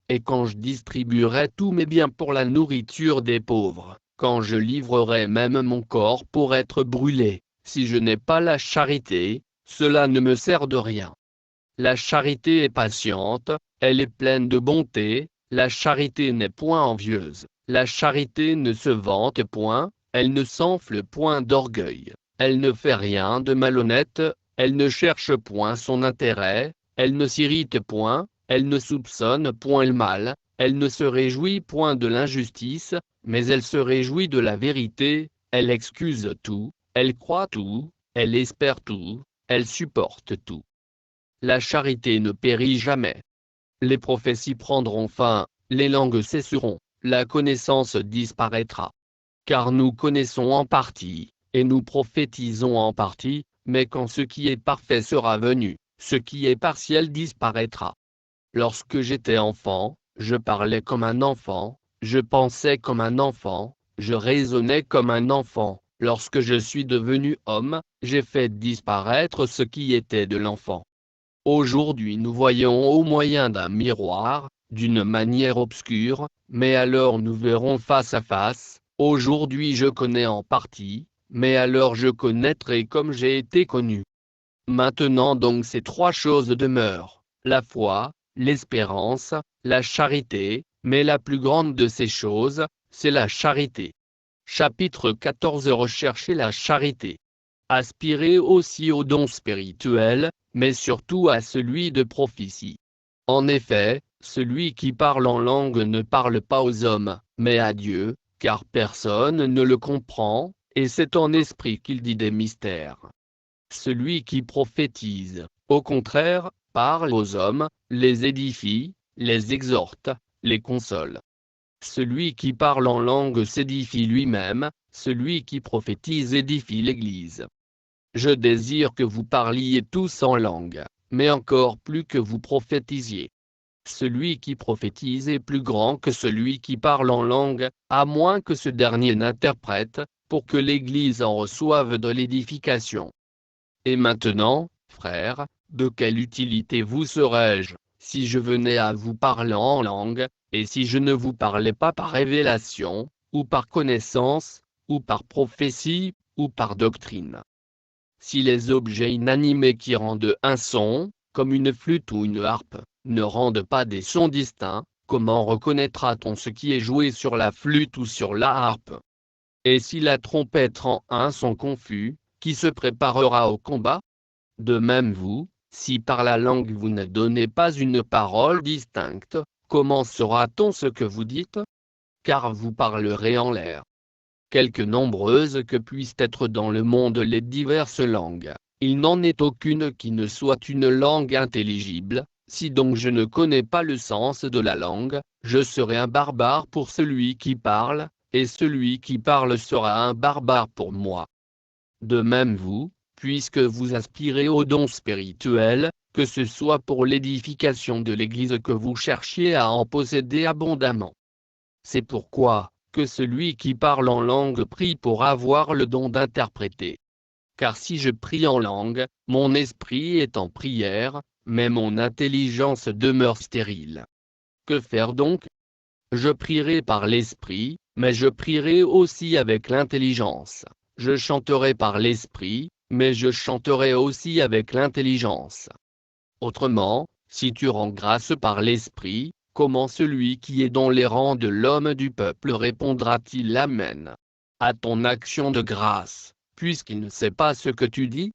Et quand je distribuerai tous mes biens pour la nourriture des pauvres, quand je livrerai même mon corps pour être brûlé, si je n'ai pas la charité, cela ne me sert de rien. La charité est patiente, elle est pleine de bonté, la charité n'est point envieuse, la charité ne se vante point, elle ne s'enfle point d'orgueil, elle ne fait rien de malhonnête, elle ne cherche point son intérêt, elle ne s'irrite point, elle ne soupçonne point le mal, elle ne se réjouit point de l'injustice, mais elle se réjouit de la vérité, elle excuse tout, elle croit tout, elle espère tout, elle supporte tout. La charité ne périt jamais. Les prophéties prendront fin, les langues cesseront, la connaissance disparaîtra. Car nous connaissons en partie, et nous prophétisons en partie, mais quand ce qui est parfait sera venu, ce qui est partiel disparaîtra. Lorsque j'étais enfant, je parlais comme un enfant, je pensais comme un enfant, je raisonnais comme un enfant. Lorsque je suis devenu homme, j'ai fait disparaître ce qui était de l'enfant. Aujourd'hui nous voyons au moyen d'un miroir, d'une manière obscure, mais alors nous verrons face à face. Aujourd'hui je connais en partie, mais alors je connaîtrai comme j'ai été connu. Maintenant donc ces trois choses demeurent, la foi, l'espérance, la charité, mais la plus grande de ces choses, c'est la charité. Chapitre 14 Recherchez la charité. Aspirez aussi aux dons spirituels, mais surtout à celui de prophétie. En effet, celui qui parle en langue ne parle pas aux hommes, mais à Dieu, car personne ne le comprend, et c'est en esprit qu'il dit des mystères. Celui qui prophétise, au contraire, parle aux hommes, les édifie, les exhorte, les console. Celui qui parle en langue s'édifie lui-même, celui qui prophétise édifie l'Église. Je désire que vous parliez tous en langue, mais encore plus que vous prophétisiez. Celui qui prophétise est plus grand que celui qui parle en langue, à moins que ce dernier n'interprète, pour que l'Église en reçoive de l'édification. Et maintenant, frères, de quelle utilité vous serais-je, si je venais à vous parler en langue, et si je ne vous parlais pas par révélation, ou par connaissance, ou par prophétie, ou par doctrine? Si les objets inanimés qui rendent un son, comme une flûte ou une harpe, ne rendent pas des sons distincts, comment reconnaîtra-t-on ce qui est joué sur la flûte ou sur la harpe? Et si la trompette rend un son confus, qui se préparera au combat? De même vous, si par la langue vous ne donnez pas une parole distincte, comment saura-t-on ce que vous dites? Car vous parlerez en l'air. Quelque nombreuses que puissent être dans le monde les diverses langues, il n'en est aucune qui ne soit une langue intelligible. Si donc je ne connais pas le sens de la langue, je serai un barbare pour celui qui parle, et celui qui parle sera un barbare pour moi. De même vous, puisque vous aspirez aux dons spirituels, que ce soit pour l'édification de l'Église que vous cherchiez à en posséder abondamment. C'est pourquoi, que celui qui parle en langue prie pour avoir le don d'interpréter. Car si je prie en langue, mon esprit est en prière, mais mon intelligence demeure stérile. Que faire donc? Je prierai par l'esprit, mais je prierai aussi avec l'intelligence. Je chanterai par l'esprit, mais je chanterai aussi avec l'intelligence. Autrement, si tu rends grâce par l'esprit, comment celui qui est dans les rangs de l'homme du peuple répondra-t-il Amen à ton action de grâce, puisqu'il ne sait pas ce que tu dis?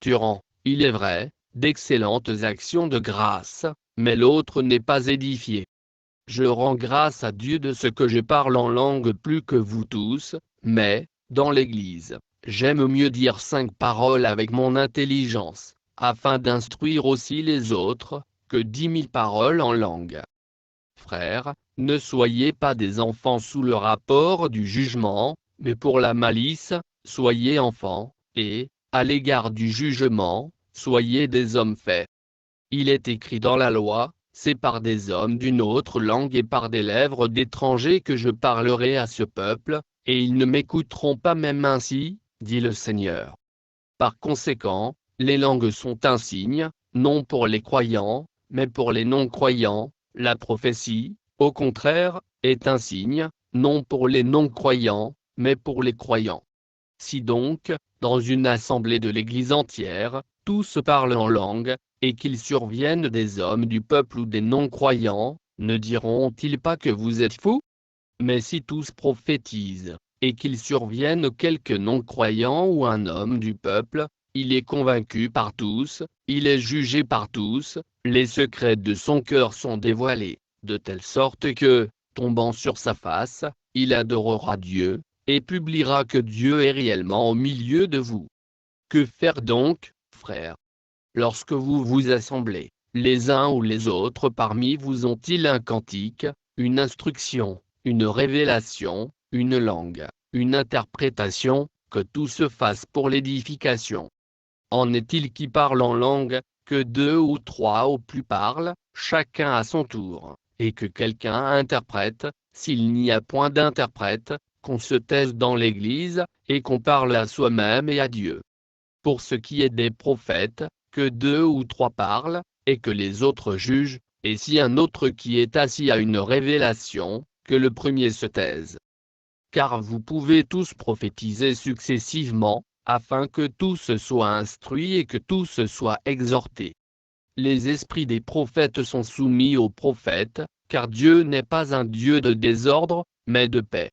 Tu rends, il est vrai, d'excellentes actions de grâce, mais l'autre n'est pas édifié. Je rends grâce à Dieu de ce que je parle en langue plus que vous tous, mais, dans l'Église, j'aime mieux dire 5 paroles avec mon intelligence, afin d'instruire aussi les autres, que 10 000 paroles en langue. Frères, ne soyez pas des enfants sous le rapport du jugement, mais pour la malice, soyez enfants, et, à l'égard du jugement, soyez des hommes faits. Il est écrit dans la loi, c'est par des hommes d'une autre langue et par des lèvres d'étrangers que je parlerai à ce peuple, et ils ne m'écouteront pas même ainsi, dit le Seigneur. Par conséquent, les langues sont un signe, non pour les croyants, mais pour les non-croyants. La prophétie, au contraire, est un signe, non pour les non-croyants, mais pour les croyants. Si donc, dans une assemblée de l'Église entière, tous parlent en langue, et qu'il survienne des hommes du peuple ou des non-croyants, ne diront-ils pas que vous êtes fous? Mais si tous prophétisent, et qu'il survienne quelque non-croyant ou un homme du peuple, il est convaincu par tous, il est jugé par tous, les secrets de son cœur sont dévoilés, de telle sorte que, tombant sur sa face, il adorera Dieu, et publiera que Dieu est réellement au milieu de vous. Que faire donc, frères? Lorsque vous vous assemblez, les uns ou les autres parmi vous ont-ils un cantique, une instruction, une révélation, une langue, une interprétation, que tout se fasse pour l'édification? En est-il qui parle en langue, que 2 ou 3 au plus parlent, chacun à son tour, et que quelqu'un interprète? S'il n'y a point d'interprète, qu'on se taise dans l'Église, et qu'on parle à soi-même et à Dieu. Pour ce qui est des prophètes, que 2 ou 3 parlent, et que les autres jugent, et si un autre qui est assis a une révélation, que le premier se taise. Car vous pouvez tous prophétiser successivement, afin que tous soient instruits et que tous soient exhortés. Les esprits des prophètes sont soumis aux prophètes, car Dieu n'est pas un Dieu de désordre, mais de paix.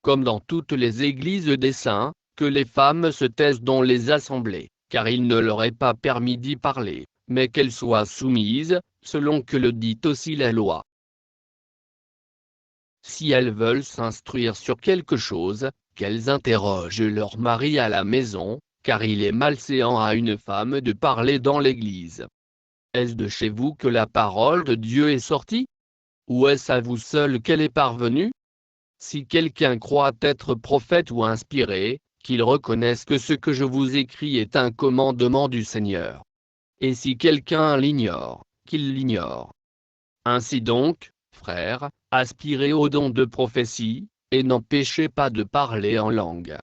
Comme dans toutes les églises des saints, que les femmes se taisent dans les assemblées, car il ne leur est pas permis d'y parler, mais qu'elles soient soumises, selon que le dit aussi la loi. Si elles veulent s'instruire sur quelque chose, qu'elles interrogent leur mari à la maison, car il est malséant à une femme de parler dans l'église. Est-ce de chez vous que la parole de Dieu est sortie? Ou est-ce à vous seul qu'elle est parvenue? Si quelqu'un croit être prophète ou inspiré, qu'il reconnaisse que ce que je vous écris est un commandement du Seigneur. Et si quelqu'un l'ignore, qu'il l'ignore. Ainsi donc, frères, aspirez au don de prophétie, et n'empêchez pas de parler en langue.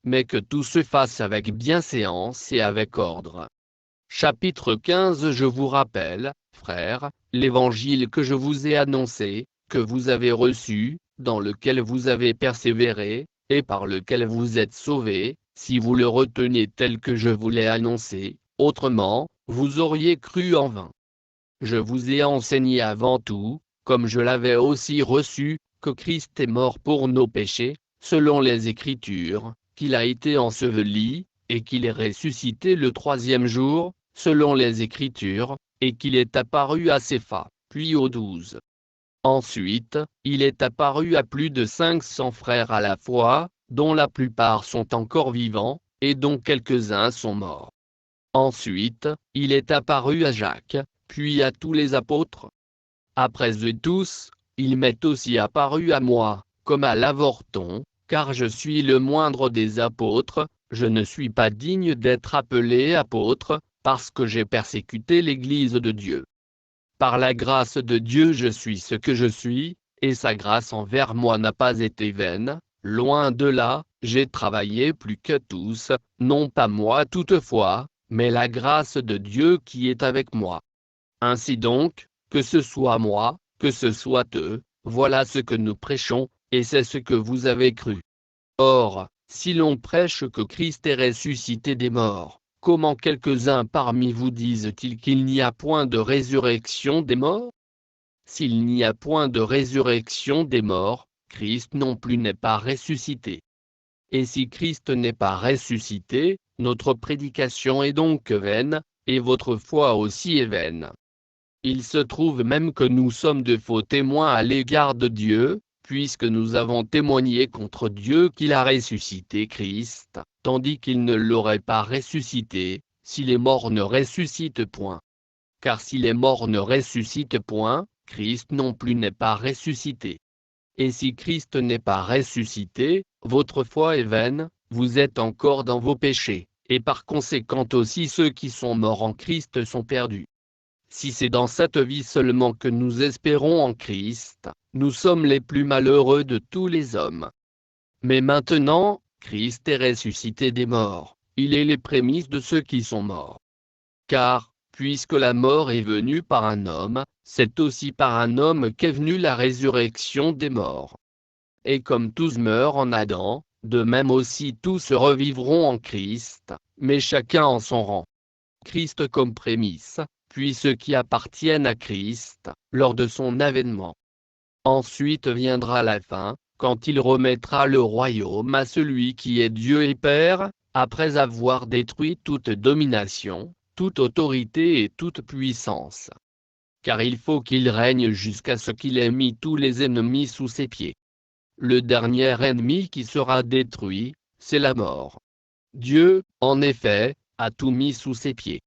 Mais que tout se fasse avec bienséance et avec ordre. Chapitre 15. Je vous rappelle, frères, l'évangile que je vous ai annoncé, que vous avez reçu, dans lequel vous avez persévéré, et par lequel vous êtes sauvés, si vous le reteniez tel que je vous l'ai annoncé, autrement, vous auriez cru en vain. Je vous ai enseigné avant tout, comme je l'avais aussi reçu, que Christ est mort pour nos péchés, selon les Écritures, qu'il a été enseveli, et qu'il est ressuscité le 3e jour, selon les Écritures, et qu'il est apparu à Cépha, puis aux 12. Ensuite, il est apparu à plus de 500 frères à la fois, dont la plupart sont encore vivants, et dont quelques-uns sont morts. Ensuite, il est apparu à Jacques, puis à tous les apôtres. Après eux tous, il m'est aussi apparu à moi, comme à l'avorton, car je suis le moindre des apôtres, je ne suis pas digne d'être appelé apôtre, parce que j'ai persécuté l'Église de Dieu. Par la grâce de Dieu je suis ce que je suis, et sa grâce envers moi n'a pas été vaine, loin de là, j'ai travaillé plus que tous, non pas moi toutefois, mais la grâce de Dieu qui est avec moi. Ainsi donc, que ce soit moi, que ce soit eux, voilà ce que nous prêchons, et c'est ce que vous avez cru. Or, si l'on prêche que Christ est ressuscité des morts, comment quelques-uns parmi vous disent-ils qu'il n'y a point de résurrection des morts? S'il n'y a point de résurrection des morts, Christ non plus n'est pas ressuscité. Et si Christ n'est pas ressuscité, notre prédication est donc vaine, et votre foi aussi est vaine. Il se trouve même que nous sommes de faux témoins à l'égard de Dieu, puisque nous avons témoigné contre Dieu qu'il a ressuscité Christ, tandis qu'il ne l'aurait pas ressuscité, si les morts ne ressuscitent point. Car si les morts ne ressuscitent point, Christ non plus n'est pas ressuscité. Et si Christ n'est pas ressuscité, votre foi est vaine, vous êtes encore dans vos péchés, et par conséquent aussi ceux qui sont morts en Christ sont perdus. Si c'est dans cette vie seulement que nous espérons en Christ, nous sommes les plus malheureux de tous les hommes. Mais maintenant, Christ est ressuscité des morts, il est les prémices de ceux qui sont morts. Car, puisque la mort est venue par un homme, c'est aussi par un homme qu'est venue la résurrection des morts. Et comme tous meurent en Adam, de même aussi tous revivront en Christ, mais chacun en son rang. Christ comme prémisse, puis ceux qui appartiennent à Christ, lors de son avènement. Ensuite viendra la fin, quand il remettra le royaume à celui qui est Dieu et Père, après avoir détruit toute domination, toute autorité et toute puissance. Car il faut qu'il règne jusqu'à ce qu'il ait mis tous les ennemis sous ses pieds. Le dernier ennemi qui sera détruit, c'est la mort. Dieu, en effet, a tout mis sous ses pieds.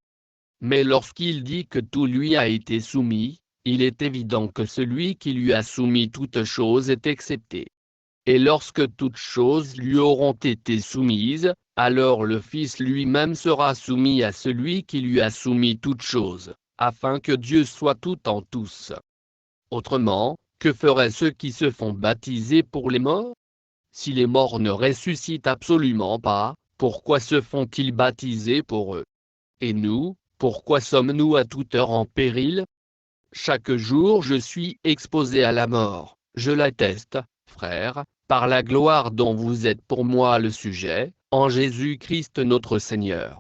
Mais lorsqu'il dit que tout lui a été soumis, il est évident que celui qui lui a soumis toutes choses est excepté. Et lorsque toutes choses lui auront été soumises, alors le Fils lui-même sera soumis à celui qui lui a soumis toutes choses, afin que Dieu soit tout en tous. Autrement, que feraient ceux qui se font baptiser pour les morts? Si les morts ne ressuscitent absolument pas, pourquoi se font-ils baptiser pour eux? Et nous, pourquoi sommes-nous à toute heure en péril? Chaque jour je suis exposé à la mort, je l'atteste, frères, par la gloire dont vous êtes pour moi le sujet, en Jésus-Christ notre Seigneur.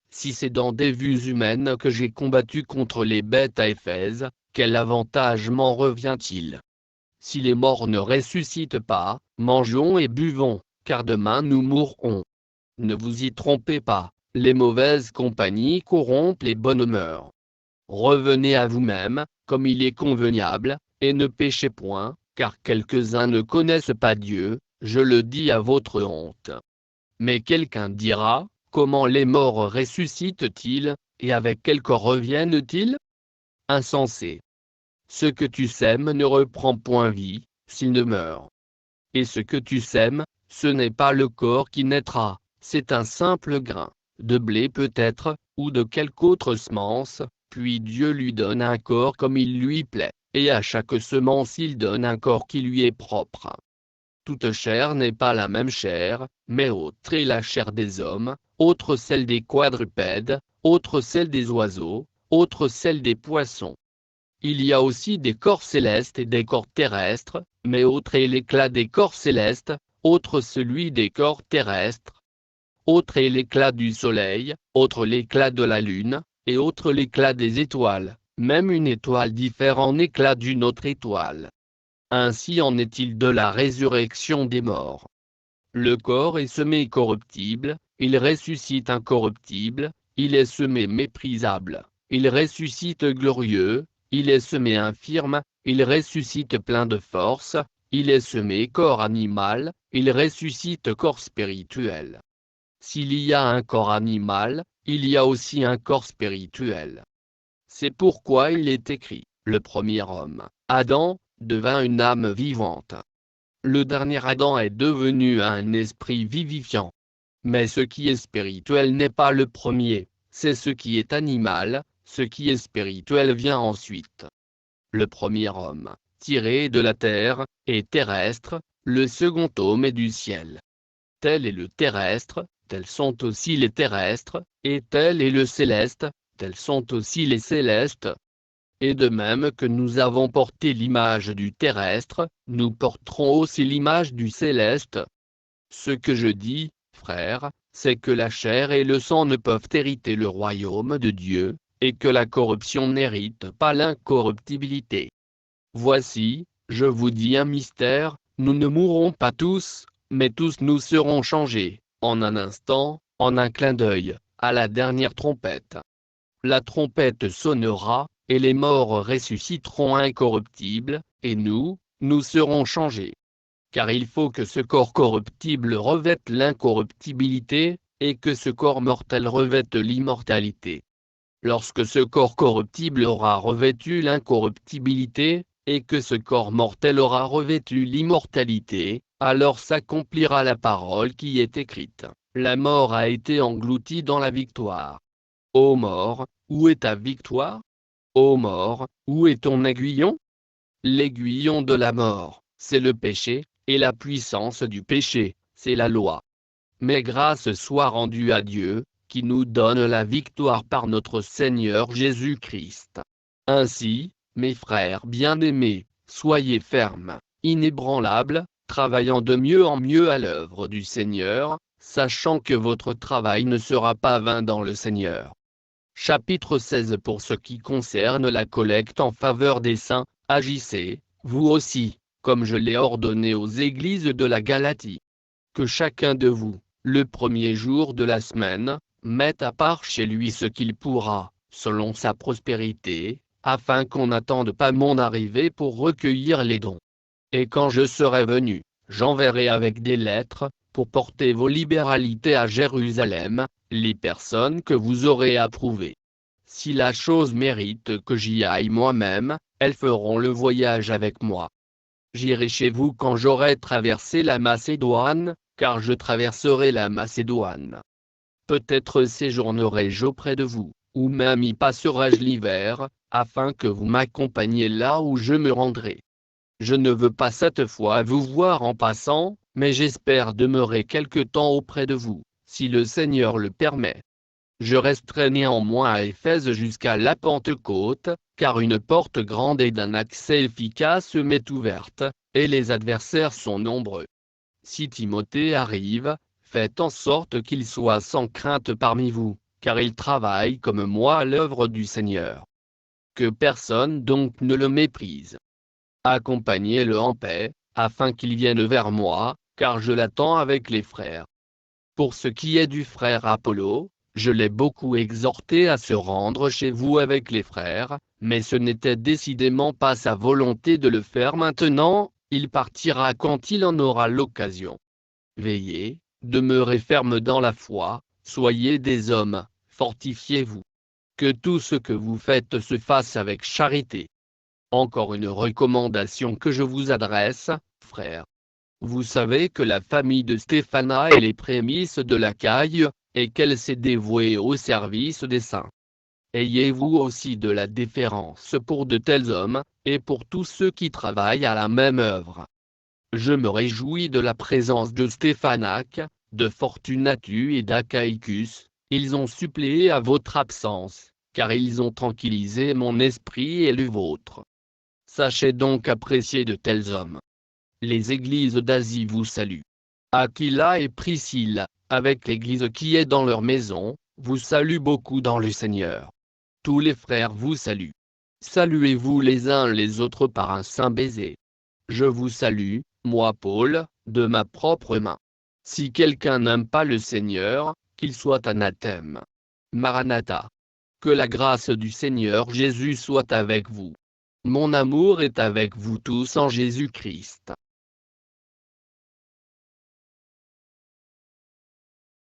Si c'est dans des vues humaines que j'ai combattu contre les bêtes à Éphèse, quel avantage m'en revient-il? Si les morts ne ressuscitent pas, mangeons et buvons, car demain nous mourrons. Ne vous y trompez pas, les mauvaises compagnies corrompent les bonnes mœurs. Revenez à vous-même, comme il est convenable, et ne péchez point, car quelques-uns ne connaissent pas Dieu, je le dis à votre honte. Mais quelqu'un dira, comment les morts ressuscitent-ils, et avec quel corps reviennent-ils? Insensé. Ce que tu sèmes ne reprend point vie, s'il ne meurt. Et ce que tu sèmes, ce n'est pas le corps qui naîtra, c'est un simple grain, de blé peut-être, ou de quelque autre semence, puis Dieu lui donne un corps comme il lui plaît, et à chaque semence il donne un corps qui lui est propre. Toute chair n'est pas la même chair, mais autre est la chair des hommes, autre celle des quadrupèdes, autre celle des oiseaux, autre celle des poissons. Il y a aussi des corps célestes et des corps terrestres, mais autre est l'éclat des corps célestes, autre celui des corps terrestres. Autre est l'éclat du soleil, autre l'éclat de la lune, et autre l'éclat des étoiles, même une étoile diffère en éclat d'une autre étoile. Ainsi en est-il de la résurrection des morts. Le corps est semé corruptible, il ressuscite incorruptible, il est semé méprisable, il ressuscite glorieux, il est semé infirme, il ressuscite plein de force, il est semé corps animal, il ressuscite corps spirituel. S'il y a un corps animal, il y a aussi un corps spirituel. C'est pourquoi il est écrit, le premier homme, Adam, devint une âme vivante. Le dernier Adam est devenu un esprit vivifiant. Mais ce qui est spirituel n'est pas le premier, c'est ce qui est animal, ce qui est spirituel vient ensuite. Le premier homme, tiré de la terre, est terrestre, le second homme est du ciel. Tel est le terrestre, tels sont aussi les terrestres, et tel est le céleste, tels sont aussi les célestes. Et de même que nous avons porté l'image du terrestre, nous porterons aussi l'image du céleste. Ce que je dis, frères, c'est que la chair et le sang ne peuvent hériter le royaume de Dieu, et que la corruption n'hérite pas l'incorruptibilité. Voici, je vous dis un mystère, nous ne mourrons pas tous, mais tous nous serons changés, en un instant, en un clin d'œil, à la dernière trompette. La trompette sonnera, et les morts ressusciteront incorruptibles, et nous serons changés. Car il faut que ce corps corruptible revête l'incorruptibilité, et que ce corps mortel revête l'immortalité. Lorsque ce corps corruptible aura revêtu l'incorruptibilité, et que ce corps mortel aura revêtu l'immortalité, alors s'accomplira la parole qui est écrite. La mort a été engloutie dans la victoire. Ô mort, où est ta victoire? Ô mort, où est ton aiguillon? L'aiguillon de la mort, c'est le péché, et la puissance du péché, c'est la loi. mais grâce soit rendue à Dieu, qui nous donne la victoire par notre Seigneur Jésus-Christ. Ainsi, mes frères bien-aimés, soyez fermes, inébranlables, travaillant de mieux en mieux à l'œuvre du Seigneur, sachant que votre travail ne sera pas vain dans le Seigneur. Chapitre 16. Pour ce qui concerne la collecte en faveur des saints, agissez, vous aussi, comme je l'ai ordonné aux églises de la Galatie. Que chacun de vous, le premier jour de la semaine, mette à part chez lui ce qu'il pourra, selon sa prospérité, afin qu'on n'attende pas mon arrivée pour recueillir les dons. Et quand je serai venu, j'enverrai avec des lettres, pour porter vos libéralités à Jérusalem, les personnes que vous aurez approuvées. Si la chose mérite que j'y aille moi-même, elles feront le voyage avec moi. J'irai chez vous quand j'aurai traversé la Macédoine, car je traverserai la Macédoine. Peut-être séjournerai-je auprès de vous, ou même y passerai-je l'hiver, afin que vous m'accompagniez là où je me rendrai. Je ne veux pas cette fois vous voir en passant, mais j'espère demeurer quelque temps auprès de vous, si le Seigneur le permet. Je resterai néanmoins à Éphèse jusqu'à la Pentecôte, car une porte grande et d'un accès efficace m'est ouverte, et les adversaires sont nombreux. Si Timothée arrive, faites en sorte qu'il soit sans crainte parmi vous, car il travaille comme moi à l'œuvre du Seigneur. Que personne donc ne le méprise. Accompagnez-le en paix, afin qu'il vienne vers moi, car je l'attends avec les frères. Pour ce qui est du frère Apollo, je l'ai beaucoup exhorté à se rendre chez vous avec les frères, mais ce n'était décidément pas sa volonté de le faire maintenant, il partira quand il en aura l'occasion. Veillez, demeurez fermes dans la foi, soyez des hommes, fortifiez-vous. Que tout ce que vous faites se fasse avec charité. Encore une recommandation que je vous adresse, frères. Vous savez que la famille de Stéphana est les prémices de l'Achaïe, et qu'elle s'est dévouée au service des saints. Ayez-vous aussi de la déférence pour de tels hommes, et pour tous ceux qui travaillent à la même œuvre. Je me réjouis de la présence de Stéphanac, de Fortunatus et d'Achaïcus, ils ont suppléé à votre absence, car ils ont tranquillisé mon esprit et le vôtre. Sachez donc apprécier de tels hommes. Les églises d'Asie vous saluent. Aquila et Priscille, avec l'église qui est dans leur maison, vous saluent beaucoup dans le Seigneur. Tous les frères vous saluent. Saluez-vous les uns les autres par un saint baiser. Je vous salue, moi Paul, de ma propre main. Si quelqu'un n'aime pas le Seigneur, qu'il soit anathème. Maranatha. Que la grâce du Seigneur Jésus soit avec vous. Mon amour est avec vous tous en Jésus-Christ.